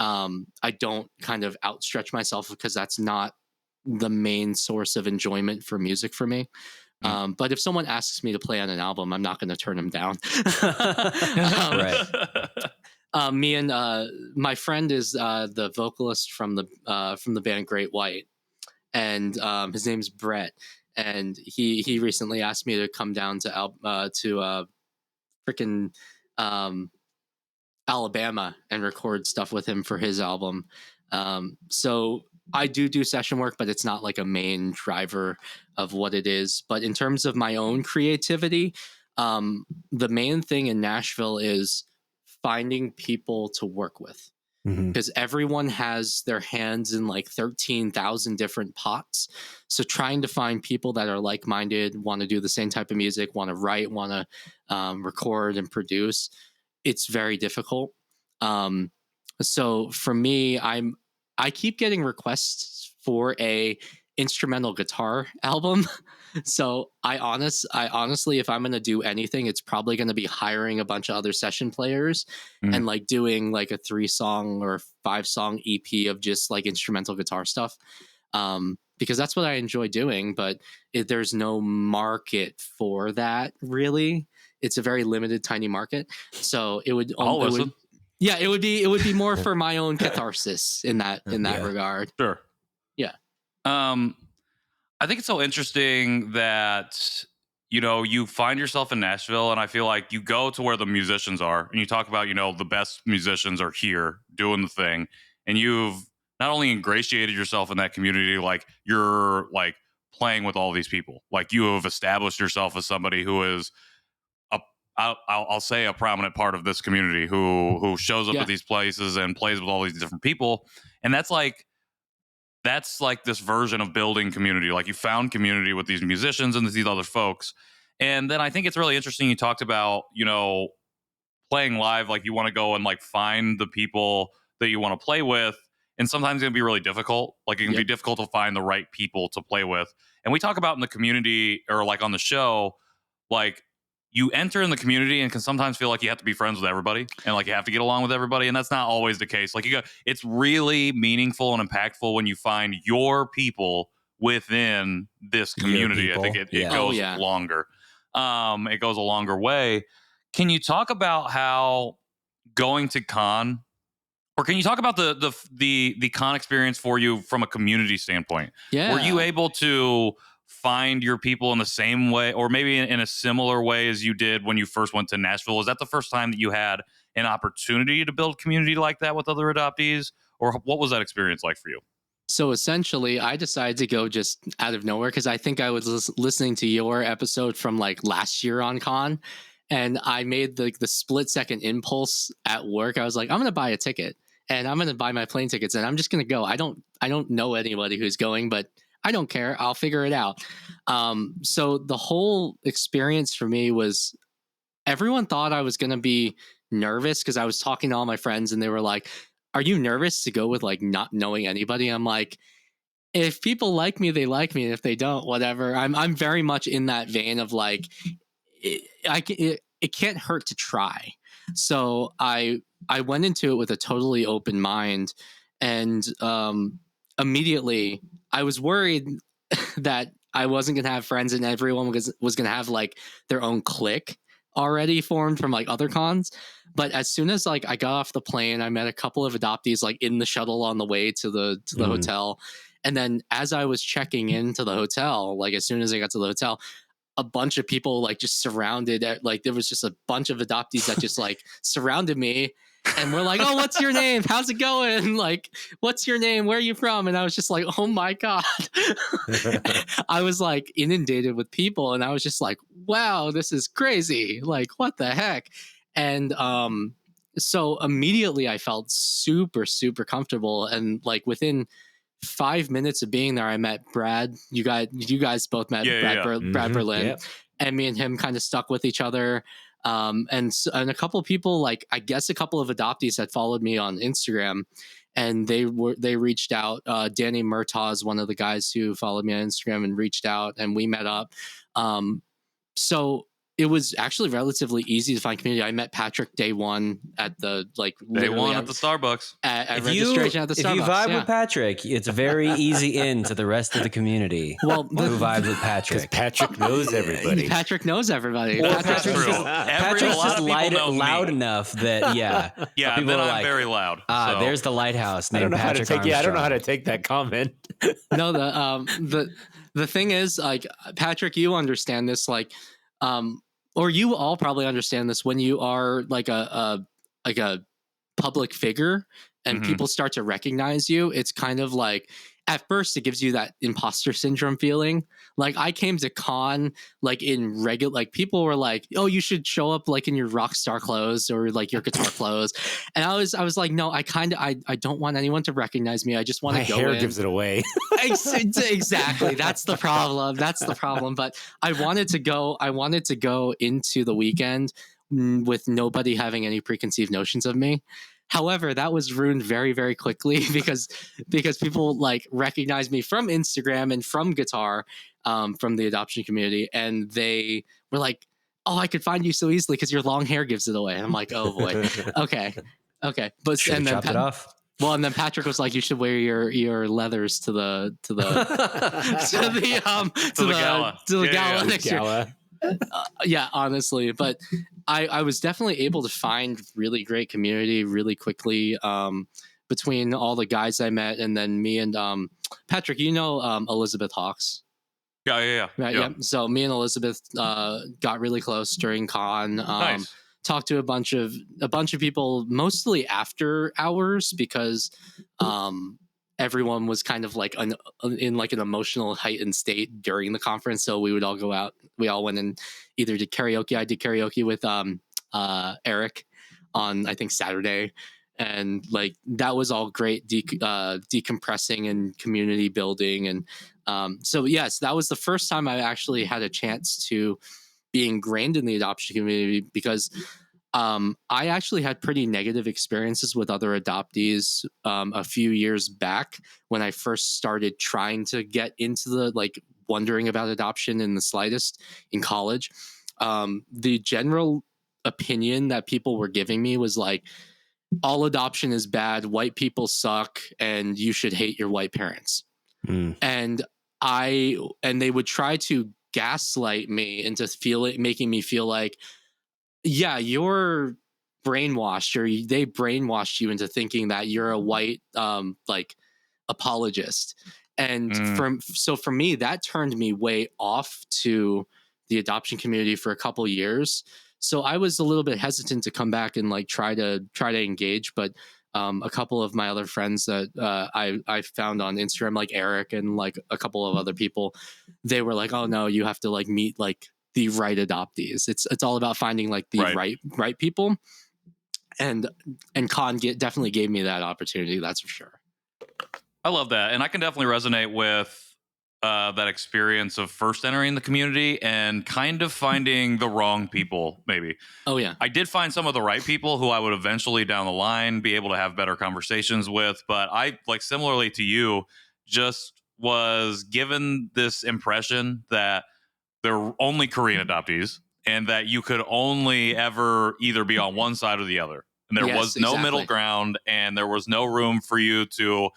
I don't kind of outstretch myself because that's not the main source of enjoyment for music for me. But if someone asks me to play on an album, I'm not going to turn them down. Right. Me and my friend is the vocalist from the band Great White, and his name's Brett. And he recently asked me to come down to freaking Alabama and record stuff with him for his album. So I do session work, but it's not like a main driver of what it is. But in terms of my own creativity, the main thing in Nashville is finding people to work with. Because everyone has their hands in like 13,000 different pots. So trying to find people that are like-minded, want to do the same type of music, want to write, want to record and produce, it's very difficult. So for me, I keep getting requests for a instrumental guitar album. So I honestly, if I'm going to do anything, it's probably going to be hiring a bunch of other session players and like doing like a 3-song or 5-song EP of just like instrumental guitar stuff. Because that's what I enjoy doing, but there's no market for that really. It's a very limited, tiny market. So it would listen. it would be more for my own catharsis in that regard. Sure. Yeah. I think it's so interesting that, you know, you find yourself in Nashville, and I feel like you go to where the musicians are, and you talk about, you know, the best musicians are here doing the thing, and you've not only ingratiated yourself in that community, like you're like playing with all these people, like you have established yourself as somebody who is I'll say a prominent part of this community who shows up at these places and plays with all these different people, and that's like this version of building community. Like you found community with these musicians and these other folks. And then I think it's really interesting. You talked about, you know, playing live, like you want to go and like find the people that you want to play with. And sometimes it can be really difficult. Like it can be difficult to find the right people to play with. And we talk about in the community or like on the show, like you enter in the community and can sometimes feel like you have to be friends with everybody and like you have to get along with everybody. And that's not always the case. Like it's really meaningful and impactful when you find your people within this community. I think it goes longer. It goes a longer way. Can you talk about how going to KAAN, or can you talk about the KAAN experience for you from a community standpoint? Yeah. Were you able to find your people in the same way, or maybe in a similar way as you did when you first went to Nashville? Is that the first time that you had an opportunity to build community like that with other adoptees, or what was that experience like for you? So essentially, I decided to go just out of nowhere because I think I was listening to your episode from like last year on KAAN, and I made the split-second impulse at work. I was like, I'm going to buy a ticket, and I'm going to buy my plane tickets, and I'm just going to go. I don't know anybody who's going, but I don't care. I'll figure it out. So the whole experience for me was everyone thought I was going to be nervous because I was talking to all my friends and they were like, are you nervous to go with like not knowing anybody? I'm like, if people like me, they like me. If they don't, whatever. I'm very much in that vein of like, it can't hurt to try. So I went into it with a totally open mind, and immediately I was worried that I wasn't gonna have friends and everyone was gonna have like their own clique already formed from like other cons. But as soon as like I got off the plane, I met a couple of adoptees like in the shuttle on the way to the hotel. And then as I was checking into the hotel, like as soon as I got to the hotel, a bunch of people like just surrounded, like there was just a bunch of adoptees that just like surrounded me, and we're like, oh, what's your name, how's it going, like what's your name, where are you from? And I was just like, oh my god. I was like inundated with people, and I was just like, wow, this is crazy, like what the heck. And so immediately I felt super comfortable, and like within 5 minutes of being there, I met Brad. You guys both met Brad Berlin, Yep. and me and him kind of stuck with each other. And a couple of people, like I guess a couple of adoptees had followed me on Instagram, and they reached out. Danny Murtaugh, one of the guys who followed me on Instagram, and reached out, and we met up. So it was actually relatively easy to find community. I met Patrick day one at the Day one at the Starbucks. At registration at the Starbucks. If you vibe with Patrick, it's a very easy in to the rest of the community. Well, who vibes with Patrick? Patrick knows everybody. Patrick knows everybody. Well, Patrick's that's true. Patrick's just loud me. enough that Yeah, people then are I'm like, very loud. So. There's the lighthouse named Patrick I don't know how to Armstrong. take that comment. No, the thing is, like, Patrick, you understand this, like, or you all probably understand this when you are like a public figure and people start to recognize you. It's kind of like, at first it gives you that imposter syndrome feeling. Like I came to KAAN like in regular, like people were like, oh, you should show up like in your rock star clothes or like your guitar clothes. And I was like, no, I don't want anyone to recognize me. I just want to go hair in. gives it away. Exactly. That's the problem. But I wanted to go into the weekend with nobody having any preconceived notions of me. However, that was ruined very, very quickly because people like recognized me from Instagram and from guitar, from the adoption community, and they were like, "Oh, I could find you so easily because your long hair gives it away." And I'm like, "Oh boy, okay." But Should've and then chopped it off. Well, and then Patrick was like, "You should wear your leathers to the gala next year." Yeah, honestly, but I was definitely able to find really great community really quickly, between all the guys I met, and then me and Patrick, Elizabeth Hawks. Yeah. Right, yeah. So me and Elizabeth got really close during KAAN. Nice. Talked to a bunch of people, mostly after hours, because everyone was kind of like in like an emotional heightened state during the conference. So we would all go out. We all went and either did karaoke. I did karaoke with Eric on, I think, Saturday. And like that was all great decompressing and community building. And so, yes, that was the first time I actually had a chance to be ingrained in the adoption community, because I actually had pretty negative experiences with other adoptees a few years back when I first started trying to get into the like wondering about adoption in the slightest in college. The general opinion that people were giving me was like, all adoption is bad, white people suck, and you should hate your white parents. And they would try to gaslight me into making me feel like, yeah, you're brainwashed, or they brainwashed you into thinking that you're a white like apologist. And for me, that turned me way off to the adoption community for a couple years. So I was a little bit hesitant to come back and like try to engage, but a couple of my other friends that I found on Instagram, like Eric and like a couple of other people, they were like, "Oh no, you have to like meet like the right adoptees. It's all about finding like the right people." And KAAN definitely gave me that opportunity. That's for sure. I love that, and I can definitely resonate with that experience of first entering the community and kind of finding the wrong people, maybe. Oh, yeah. I did find some of the right people who I would eventually down the line be able to have better conversations with. But I, like, similarly to you, just was given this impression that there were only Korean adoptees and that you could only ever either be on one side or the other. And there was no middle ground, and there was no room for you to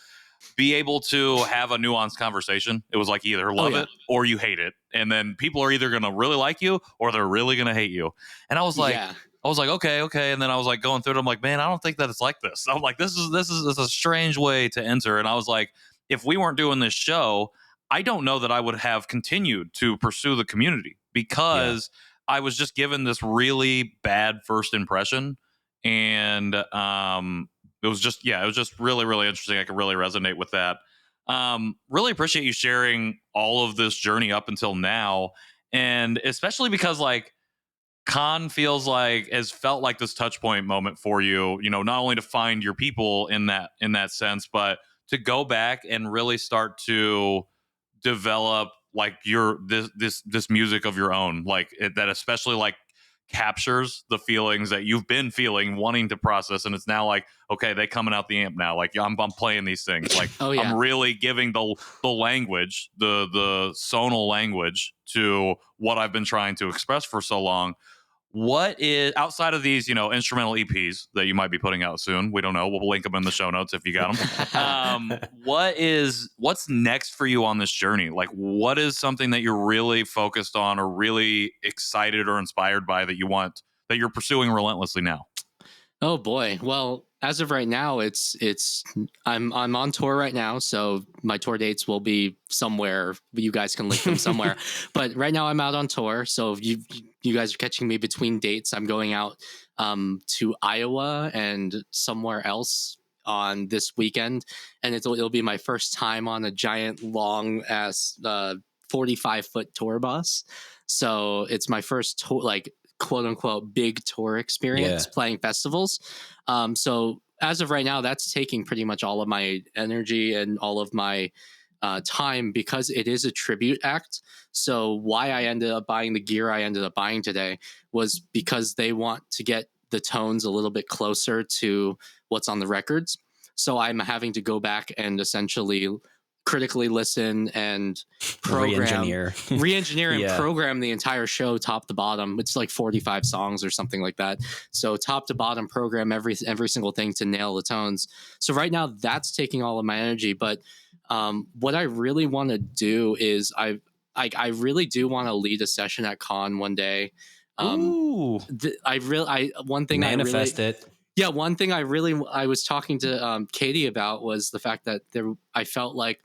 be able to have a nuanced conversation. It was like either love it or you hate it. And then people are either going to really like you or they're really going to hate you. And I was like, okay. And then I was like going through it. I'm like, man, I don't think that it's like this. I'm like, this is a strange way to enter. And I was like, if we weren't doing this show, I don't know that I would have continued to pursue the community because I was just given this really bad first impression. And it was just really, really interesting. I could really resonate with that. Really appreciate you sharing all of this journey up until now. And especially because like KAAN has felt like this touch point moment for you, not only to find your people in that sense, but to go back and really start to develop like this music of your own, like that especially like captures the feelings that you've been feeling, wanting to process, and it's now like, okay, they coming out the amp now. Like I'm playing these things. Like I'm really giving the language, the sonal language to what I've been trying to express for so long. What is outside of these, instrumental EPs that you might be putting out soon? We don't know. We'll link them in the show notes if you got them. What's next for you on this journey? Like, what is something that you're really focused on or really excited or inspired by that you're pursuing relentlessly now? Oh boy. Well, as of right now, I'm on tour right now, so my tour dates will be somewhere. You guys can link them somewhere. But right now I'm out on tour, so if you guys are catching me between dates. I'm going out to Iowa and somewhere else on this weekend, and it'll be my first time on a giant long ass 45-foot tour bus. So it's my first tour, like quote unquote big tour experience playing festivals. So as of right now, that's taking pretty much all of my energy and all of my time because it is a tribute act. So why I ended up buying the gear I ended up buying today was because they want to get the tones a little bit closer to what's on the records. So I'm having to go back and essentially critically listen and re-engineer and program the entire show top to bottom. It's like 45 songs or something like that. So top to bottom program every single thing to nail the tones. So right now that's taking all of my energy. But what I really want to do is I really do want to lead a session at KAAN one day. One thing I was talking to Katie about was the fact that I felt like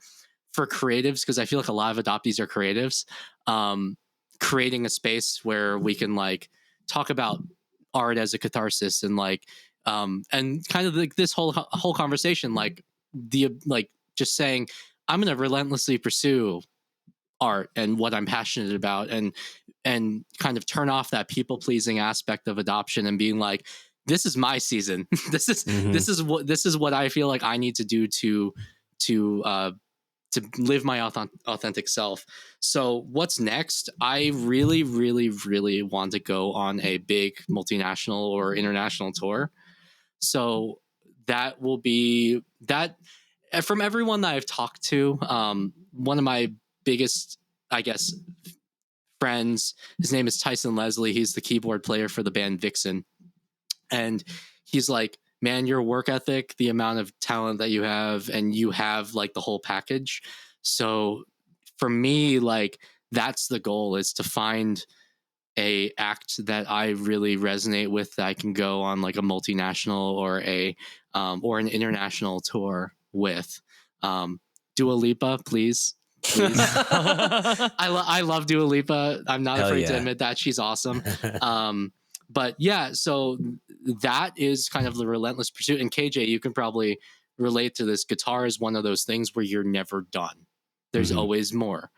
for creatives, because I feel like a lot of adoptees are creatives, creating a space where we can like talk about art as a catharsis and like and kind of like this whole conversation, like just saying I'm going to relentlessly pursue art and what I'm passionate about and kind of turn off that people pleasing aspect of adoption and being like, this is my season. This is what I feel like I need to do to live my authentic self. So what's next? I really, really, really want to go on a big multinational or international tour. So that will be that. From everyone that I've talked to, one of my biggest, I guess, friends, his name is Tyson Leslie. He's the keyboard player for the band Vixen. And he's like, man, your work ethic, the amount of talent that you have, and you have like the whole package. So for me, like that's the goal, is to find a act that I really resonate with, that I can go on like a multinational or an international tour with. Dua Lipa, please. I love Dua Lipa. I'm not afraid to admit that. She's awesome. But yeah, so that is kind of the relentless pursuit. And KJ, you can probably relate to this. Guitar is one of those things where you're never done. There's always more.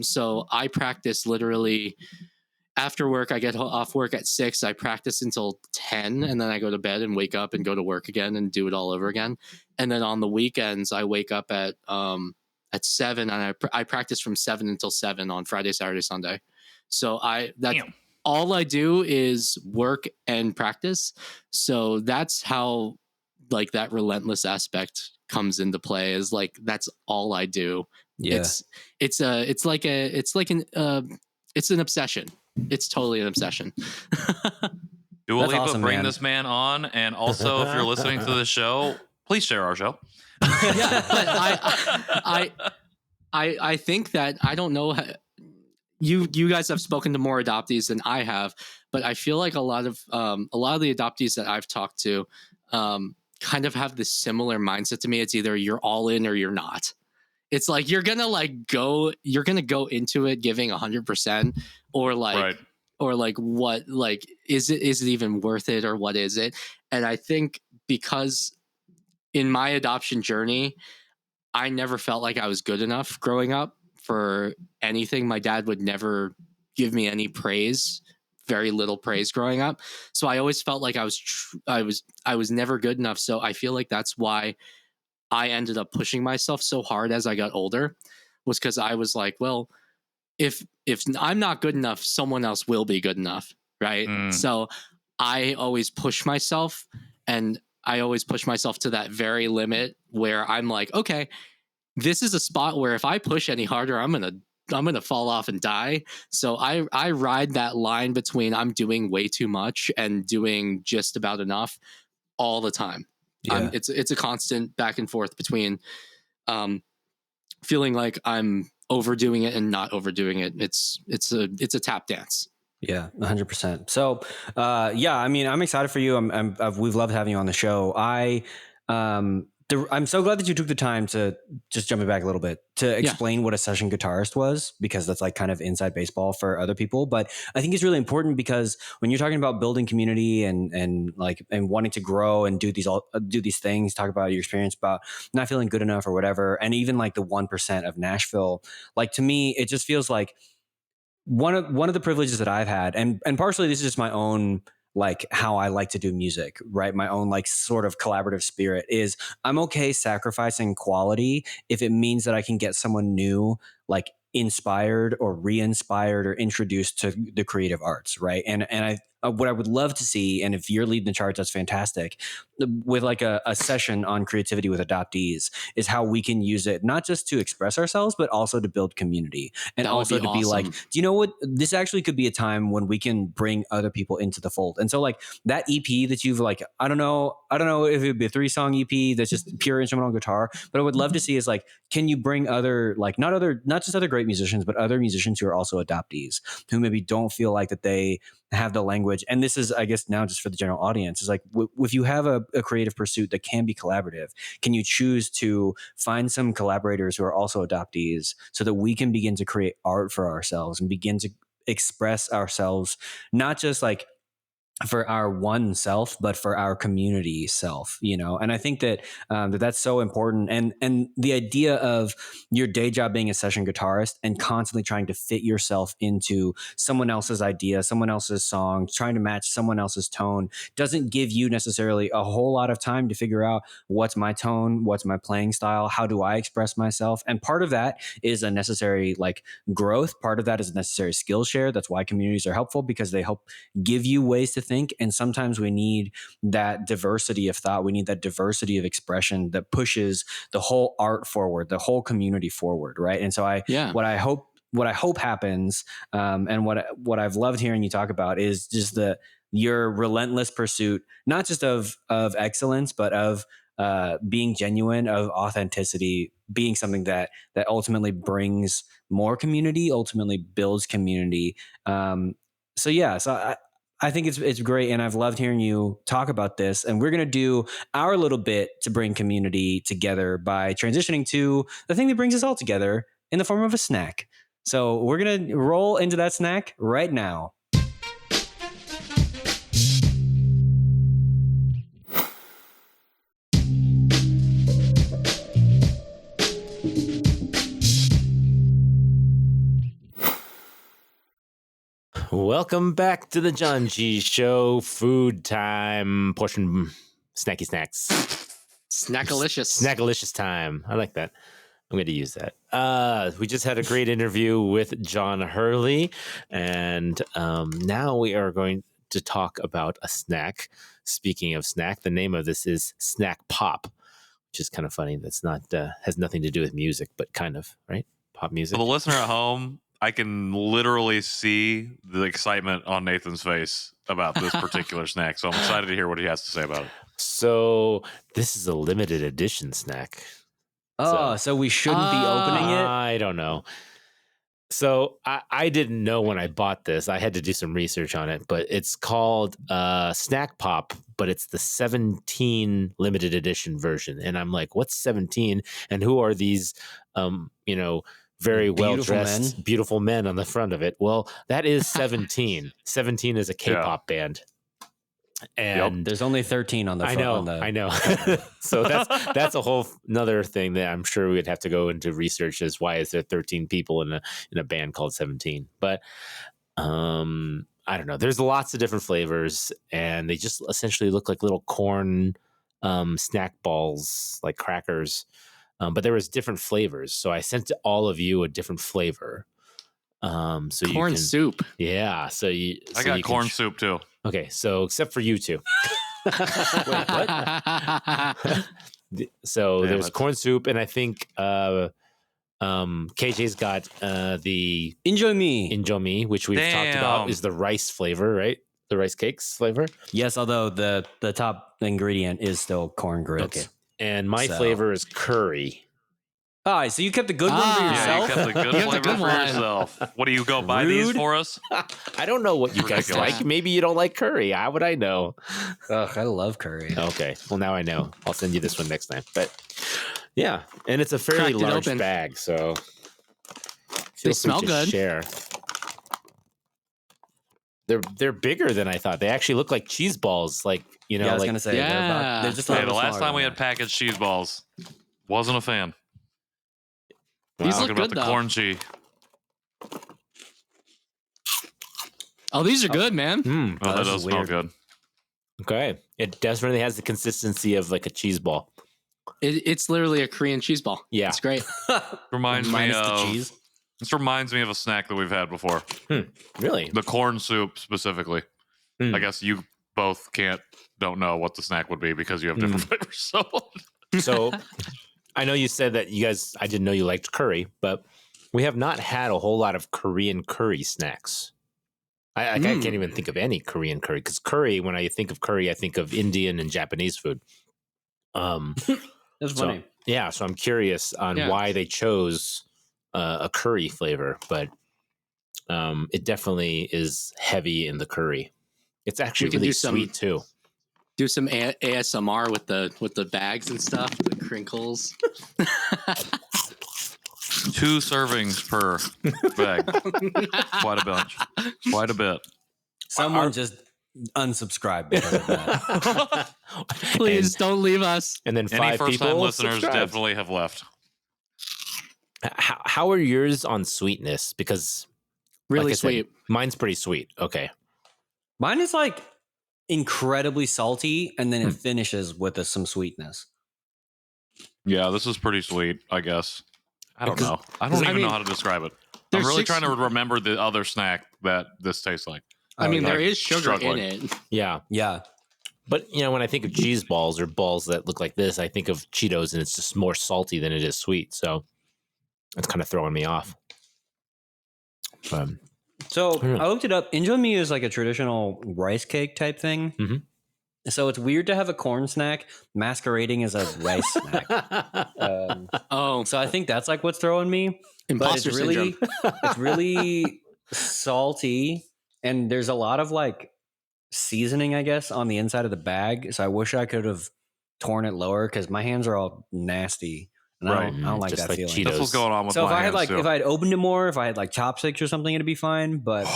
So I practice literally after work. I get off work at 6. I practice until 10, and then I go to bed and wake up and go to work again and do it all over again. And then on the weekends, I wake up at 7, and I practice from 7 until 7 on Friday, Saturday, Sunday. So all I do is work and practice. So that's how like that relentless aspect comes into play, is like that's all I do. Yeah. It's an obsession. It's totally an obsession. Dua That's Lipa, awesome, bring man. this man on. And also, if you're listening to the show, please share our show. Yeah, but I think that I don't know. You guys have spoken to more adoptees than I have, but I feel like a lot of the adoptees that I've talked to kind of have this similar mindset to me. It's either you're all in or you're not. It's like you're gonna go into it giving 100%, or like Right. or like what, like is it even worth it, or what is it? And I think because in my adoption journey, I never felt like I was good enough growing up for anything. My dad would never give me any praise, very little praise growing up. So I always felt like I was never good enough. So I feel like that's why I ended up pushing myself so hard as I got older, was because I was like, well, if I'm not good enough, someone else will be good enough, right? So I always push myself, and I always push myself to that very limit where I'm like, okay, this is a spot where if I push any harder, I'm gonna fall off and die. So I ride that line between I'm doing way too much and doing just about enough all the time. Yeah. It's a constant back and forth between feeling like I'm overdoing it and not overdoing it. It's a tap dance. Yeah, 100%. So, yeah, I mean, I'm excited for you. We've loved having you on the show. I'm so glad that you took the time to, just jumping back a little bit, to explain what a session guitarist was, because that's like kind of inside baseball for other people. But I think it's really important because when you're talking about building community and wanting to grow and do these things, talk about your experience about not feeling good enough or whatever, and even like the 1% of Nashville, like to me, it just feels like one of the privileges that I've had, and partially this is just my own, like how I like to do music, right? My own like sort of collaborative spirit is I'm okay sacrificing quality if it means that I can get someone new, like inspired or re-inspired or introduced to the creative arts, right? And what I would love to see, and if you're leading the charge, that's fantastic, with like a session on creativity with adoptees, is how we can use it not just to express ourselves, but also to build community, and also to be like, do you know what? This actually could be a time when we can bring other people into the fold. And so like that EP that you've like, I don't know if it would be a 3-song EP that's just pure instrumental guitar, but I would love to see is like, can you bring other, like not just other great musicians, but other musicians who are also adoptees, who maybe don't feel like that they have the language. And this is, I guess, now just for the general audience, is like, if you have a creative pursuit that can be collaborative, can you choose to find some collaborators who are also adoptees so that we can begin to create art for ourselves and begin to express ourselves, not just like for our one self, but for our community self, you know? And I think that that's so important. And the idea of your day job being a session guitarist and constantly trying to fit yourself into someone else's idea, someone else's song, trying to match someone else's tone doesn't give you necessarily a whole lot of time to figure out what's my tone, what's my playing style, how do I express myself? And part of that is a necessary like growth. Part of that is a necessary skill share. That's why communities are helpful, because they help give you ways to think. And sometimes we need that diversity of thought. We need that diversity of expression that pushes the whole art forward, the whole community forward, right? And so what I hope happens, and what I've loved hearing you talk about is just your relentless pursuit, not just of excellence, but of being genuine, of authenticity, being something that ultimately brings more community, ultimately builds community. So I think it's great, and I've loved hearing you talk about this. And we're going to do our little bit to bring community together by transitioning to the thing that brings us all together in the form of a snack. So we're going to roll into that snack right now. Welcome back to the Janchi Show. Food time portion, snacky snacks. Snackalicious time. I like that. I'm going to use that. We just had a great interview with Jon Hurley, and now we are going to talk about a snack. Speaking of snack, the name of this is Snack Pop, which is kind of funny. That's not has nothing to do with music, but kind of, right? Pop music. For the listener at home, I can literally see the excitement on Nathan's face about this particular snack. So I'm excited to hear what he has to say about it. So this is a limited edition snack. So we shouldn't be opening it? I don't know. So I didn't know when I bought this. I had to do some research on it, but it's called Snack Pop, but it's the 17 limited edition version. And I'm like, what's 17? And who are these, very well-dressed, beautiful men on the front of it? Well, that is 17. 17 is a K-pop band. And there's only 13 on the front. I know. So that's a whole another thing that I'm sure we'd have to go into research is why is there 13 people in a band called 17? But I don't know. There's lots of different flavors, and they just essentially look like little corn snack balls, like crackers. But there was different flavors, so I sent to all of you a different flavor. So corn soup. Yeah. I got corn soup too. Okay, so except for you two. Wait, what? So there's corn soup, and I think KJ's got the Injomi, which we've talked about, is the rice flavor, right? The rice cakes flavor. Yes, although the top ingredient is still corn grits. Okay, and my flavor is curry. All right, so you kept the good one for yourself? Yeah, you kept the good flavor for yourself. What do you go buy these for us? I don't know what you guys like. Maybe you don't like curry. How would I know? Ugh, I love curry. Okay, well now I know. I'll send you this one next time. But yeah, and it's a fairly large bag, so they smell good. Share. They're bigger than I thought. They actually look like cheese balls. Like I was gonna say, they're just the last time we had packaged cheese balls, wasn't a fan. These look good, the corn cheese. Oh, these are good, man. That does smell good. Okay. It definitely has the consistency of like a cheese ball. It's literally a Korean cheese ball. Yeah. It's great. Reminds me of the cheese. This reminds me of a snack that we've had before. Really? The corn soup specifically. I guess you both don't know what the snack would be because you have different flavors. So I know you said that I didn't know you liked curry, but we have not had a whole lot of Korean curry snacks. I can't even think of any Korean curry because curry, when I think of curry, I think of Indian and Japanese food. That's funny. Yeah, so I'm curious on why they chose a curry flavor, but it definitely is heavy in the curry. It's actually really sweet too. Do some ASMR with the bags and stuff, the crinkles. 2 servings per bag. Quite a bit. Someone just unsubscribe because of that. Please don't leave us. And then 5 Any first-time people listeners subscribed. definitely have left. How are yours on sweetness? Because really sweet. Mine's pretty sweet. Okay. Mine is like incredibly salty, and then it finishes with some sweetness. Yeah, this is pretty sweet, I guess. I don't know. I don't even know how to describe it. I'm really trying to remember the other snack that this tastes like. I mean, there is sugar in it. Yeah. Yeah. But, when I think of cheese balls or balls that look like this, I think of Cheetos, and it's just more salty than it is sweet. So it's kind of throwing me off. So I looked it up. Injomi is like a traditional rice cake type thing. Mm-hmm. So it's weird to have a corn snack masquerading as a rice snack. So I think that's like what's throwing me. Imposter syndrome. It's really salty, and there's a lot of like seasoning, I guess, on the inside of the bag. So I wish I could have torn it lower because my hands are all nasty. And I don't like just that like feeling. Cheetos. That's what's going on with So my hands, if I had opened it more, if I had like chopsticks or something, it'd be fine. But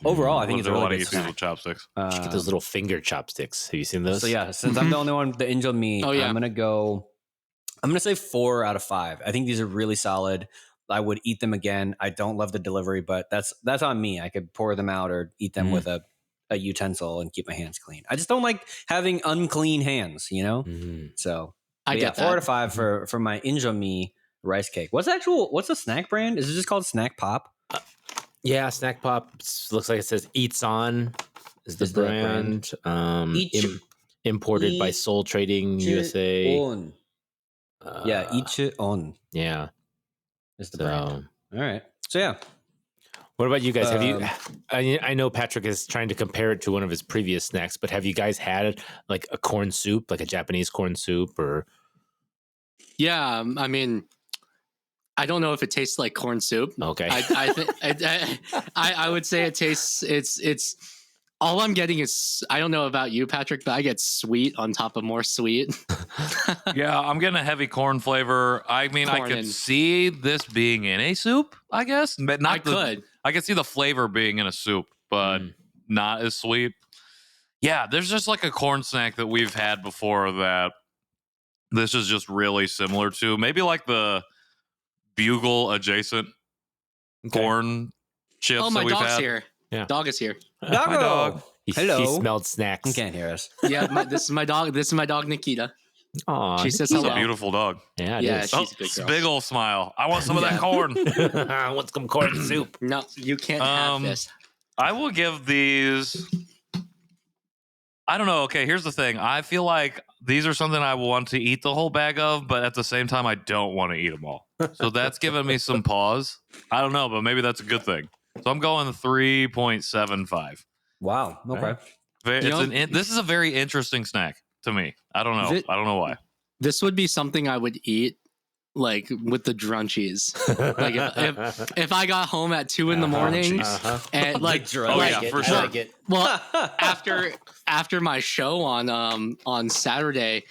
overall, I think it's a really good snack. With chopsticks. You should get those little finger chopsticks. Have you seen those? So yeah, since I'm the only one, the Injomi, I'm gonna say 4 out of 5. I think these are really solid. I would eat them again. I don't love the delivery, but that's on me. I could pour them out or eat them with a utensil and keep my hands clean. I just don't like having unclean hands, So I get 4 out of 5 for my Injomi rice cake. What's the snack brand? Is it just called Snack Pop? Yeah, Snack Pop looks like it says Eats On is the brand. Imported by Soul Trading USA. Ichion Yeah. is the So, brand. All right. So yeah. what about you guys? Have you? I know Patrick is trying to compare it to one of his previous snacks, but have you guys had like a corn soup, like a Japanese corn soup, or? Yeah, I mean, I don't know if it tastes like corn soup. Okay. I think I would say it tastes. It's all I'm getting is, I don't know about you, Patrick, but I get sweet on top of more sweet. Yeah, I'm getting a heavy corn flavor. I mean, I Corn could and- see this being in a soup, I guess. But not I could see the flavor being in a soup, but not as sweet. Yeah, there's just like a corn snack that we've had before that this is just really similar to. Maybe like the Bugle adjacent corn chips Oh, my that we've dog's had. here. Yeah. Dog is here. My dog. Hello. He smelled snacks. You can't hear us. Yeah, this is my dog. This is my dog, Nikita. Aw, She says She's hello. a beautiful dog. Yeah, it Yeah, is. she's a good girl. Big old smile. I want some of that corn. I want some corn soup. No, you can't have this. I will give these. I don't know. Okay, here's the thing. I feel like these are something I want to eat the whole bag of, but at the same time, I don't want to eat them all. So that's giving me some pause. I don't know, but maybe that's a good thing. So I'm going 3.75. Wow. Okay. This is a very interesting snack to me. I don't know. I don't know why. This would be something I would eat like with the drunchies. Like if I got home at 2 a.m. and like, for sure. Well, after my show on Saturday,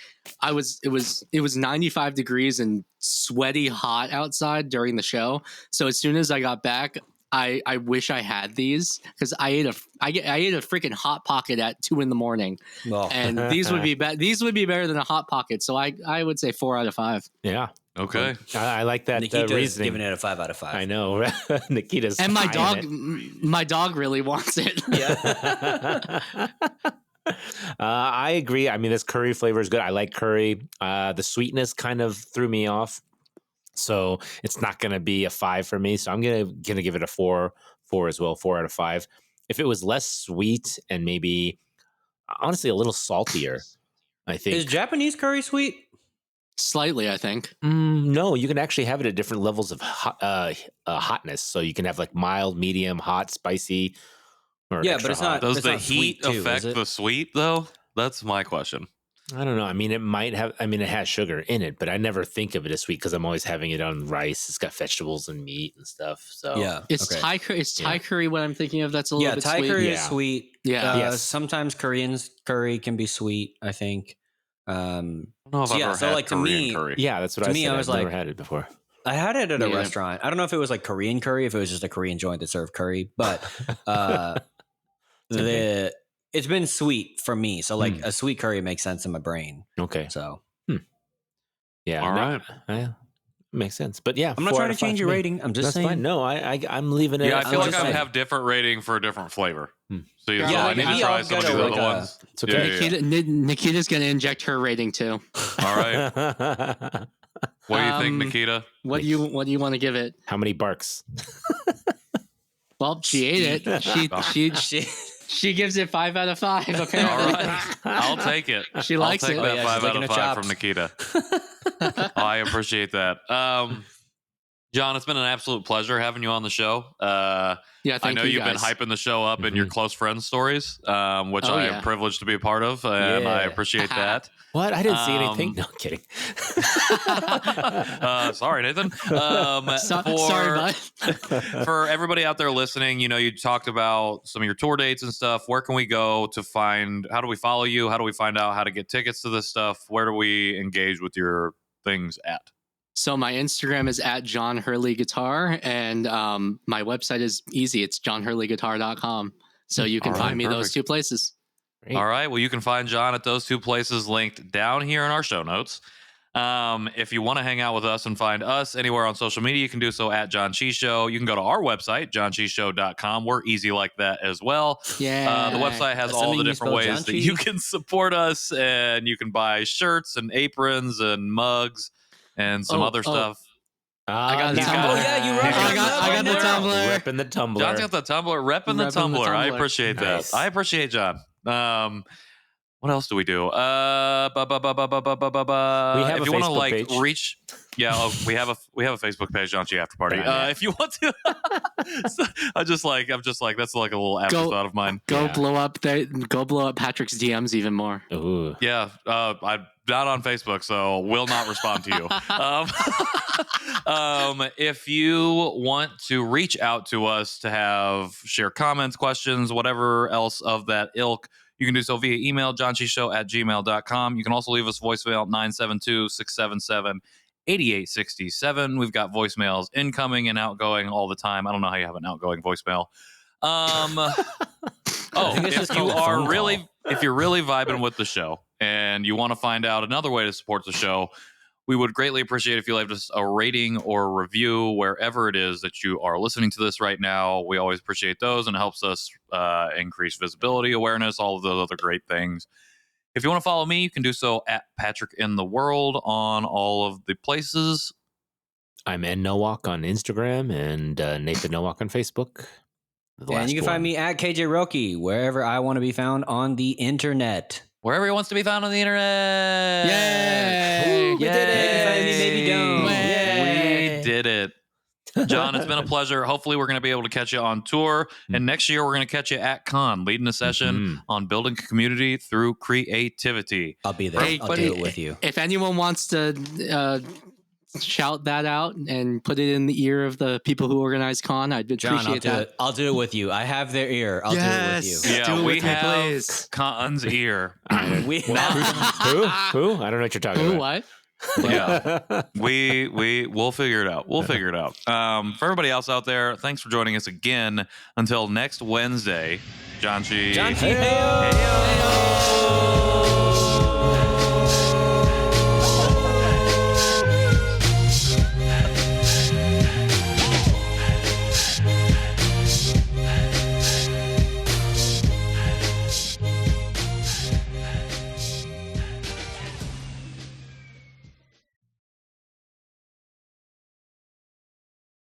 it was 95 degrees and sweaty hot outside during the show. So as soon as I got back, I wish I had these because I ate a freaking hot pocket at 2 a.m. Well. And these would be better than a hot pocket. So I would say 4 out of 5. Yeah. Okay. I like that Nikita's reasoning. giving it a 5 out of 5. I know. Nikita's And my dog really wants it. Yeah. I agree. I mean, this curry flavor is good. I like curry. The sweetness kind of threw me off, so it's not going to be a 5 for me. So I'm gonna give it a 4 as well. 4 out of 5. If it was less sweet and maybe honestly a little saltier, I think. Is Japanese curry sweet? Slightly, I think. No, you can actually have it at different levels of hotness. So you can have like mild, medium, hot, spicy. Or Yeah, but it's hot. not. Does it's the not heat sweet too, affect is it? the sweet though? That's my question. I don't know. I mean, it might have. I mean, it has sugar in it, but I never think of it as sweet because I'm always having it on rice. It's got vegetables and meat and stuff. So Yeah. It's okay. Thai curry. Is Thai curry what I'm thinking of? That's a little bit Thai sweet. curry is Yeah. sweet. Yeah. Yes. Sometimes Korean's curry can be sweet, I think. I don't know if So I've yeah, ever so, had like, to Korean me- curry. yeah, that's what To I me, said. I was I've never like- had it before. I had it at a Yeah. restaurant. I don't know if it was like Korean curry, if it was just a Korean joint that served curry, but it's been sweet for me. So like a sweet curry makes sense in my brain. Okay. So Yeah. All right. Yeah, makes sense. But yeah, I'm not 4 trying out to of 5 change for your me. rating. I'm just That's saying. fine. No, I'm leaving it. Yeah, I at feel like just I would saying. have different rating for a different flavor. So, Yeah, so I need to maybe try I'll some of go these to, other like, ones. It's okay. Nikita's gonna inject her rating too. All right. What do you think, Nikita? What do you want to give it? How many barks? Well, she ate it. She gives it 5 out of 5. Apparently, All right. I'll take it. She likes I'll take it. that Oh, yeah, 5 she's out licking of her 5 chops. from Nikita. I appreciate that. John, it's been an absolute pleasure having you on the show. Yeah, I thank know you you've guys. been hyping the show up in your close friends stories, which I yeah. am privileged to be a part of, and I Yeah. appreciate that. What? I didn't see anything. No, I'm kidding. Sorry, Nathan. Sorry, bud. For everybody out there listening, you know, you talked about some of your tour dates and stuff. Where can we go to find? How do we follow you? How do we find out how to get tickets to this stuff? Where do we engage with your things at? So my Instagram is at Jon Hurley Guitar, and my website is easy. It's johnhurleyguitar.com. So you can All find right, me those perfect. 2 places. Great. All right. Well, you can find John at those 2 places linked down here in our show notes. If you want to hang out with us and find us anywhere on social media, you can do so at Janchi Show. You can go to our website, jonchishow.com. We're easy like that as well. Yeah. The website has all Assuming the you different spell ways that Janchi. you can support us, and you can buy shirts and aprons and mugs and some other stuff. I got nice. the Tumblr. Oh, yeah, you rep I got the Tumblr. Repping the Tumblr. John's got the Tumblr, repping the Repping the Tumblr. I Tumblr. appreciate that. Nice. I appreciate John. What else do we do? We have if a you want to Facebook like page. reach, we have a Facebook page, Janchi After Party. If you want to, I'm just like that's like a little afterthought of mine. Go blow up Patrick's DMs even more. Ooh. Yeah, I'm not on Facebook, so will not respond to you. If you want to reach out to us to share comments, questions, whatever else of that ilk, you can do so via email, jonchishow@gmail.com. You can also leave us voicemail 972-677-8867. We've got voicemails incoming and outgoing all the time. I don't know how you have an outgoing voicemail. If you're really vibing with the show and you want to find out another way to support the show, we would greatly appreciate if you left us a rating or a review wherever it is that you are listening to this right now. We always appreciate those, and it helps us increase visibility, awareness, all of those other great things. If you want to follow me, you can do so at Patrick in the World on all of the places. I'm N Nowak on Instagram and Nathan Nowak on Facebook. And you can find me at KJ Roelke, wherever I want to be found on the internet. Wherever he wants to be found on the internet. Yay! We did it! Maybe find me, maybe don't. We did it. John, it's been a pleasure. Hopefully, we're going to be able to catch you on tour. And next year, we're going to catch you at KAAN, leading a session on building a community through creativity. I'll be there. I'll do it with you. If anyone wants to shout that out and put it in the ear of the people who organize KAAN, I'd appreciate that. I'll do it with you. I have their ear. I'll do it with you. Yeah, we have KAAN's ear. Who? I don't know what you're talking about. What? Yeah, we'll figure it out. We'll figure it out. For everybody else out there, thanks for joining us again. Until next Wednesday, Janchi. Heyo.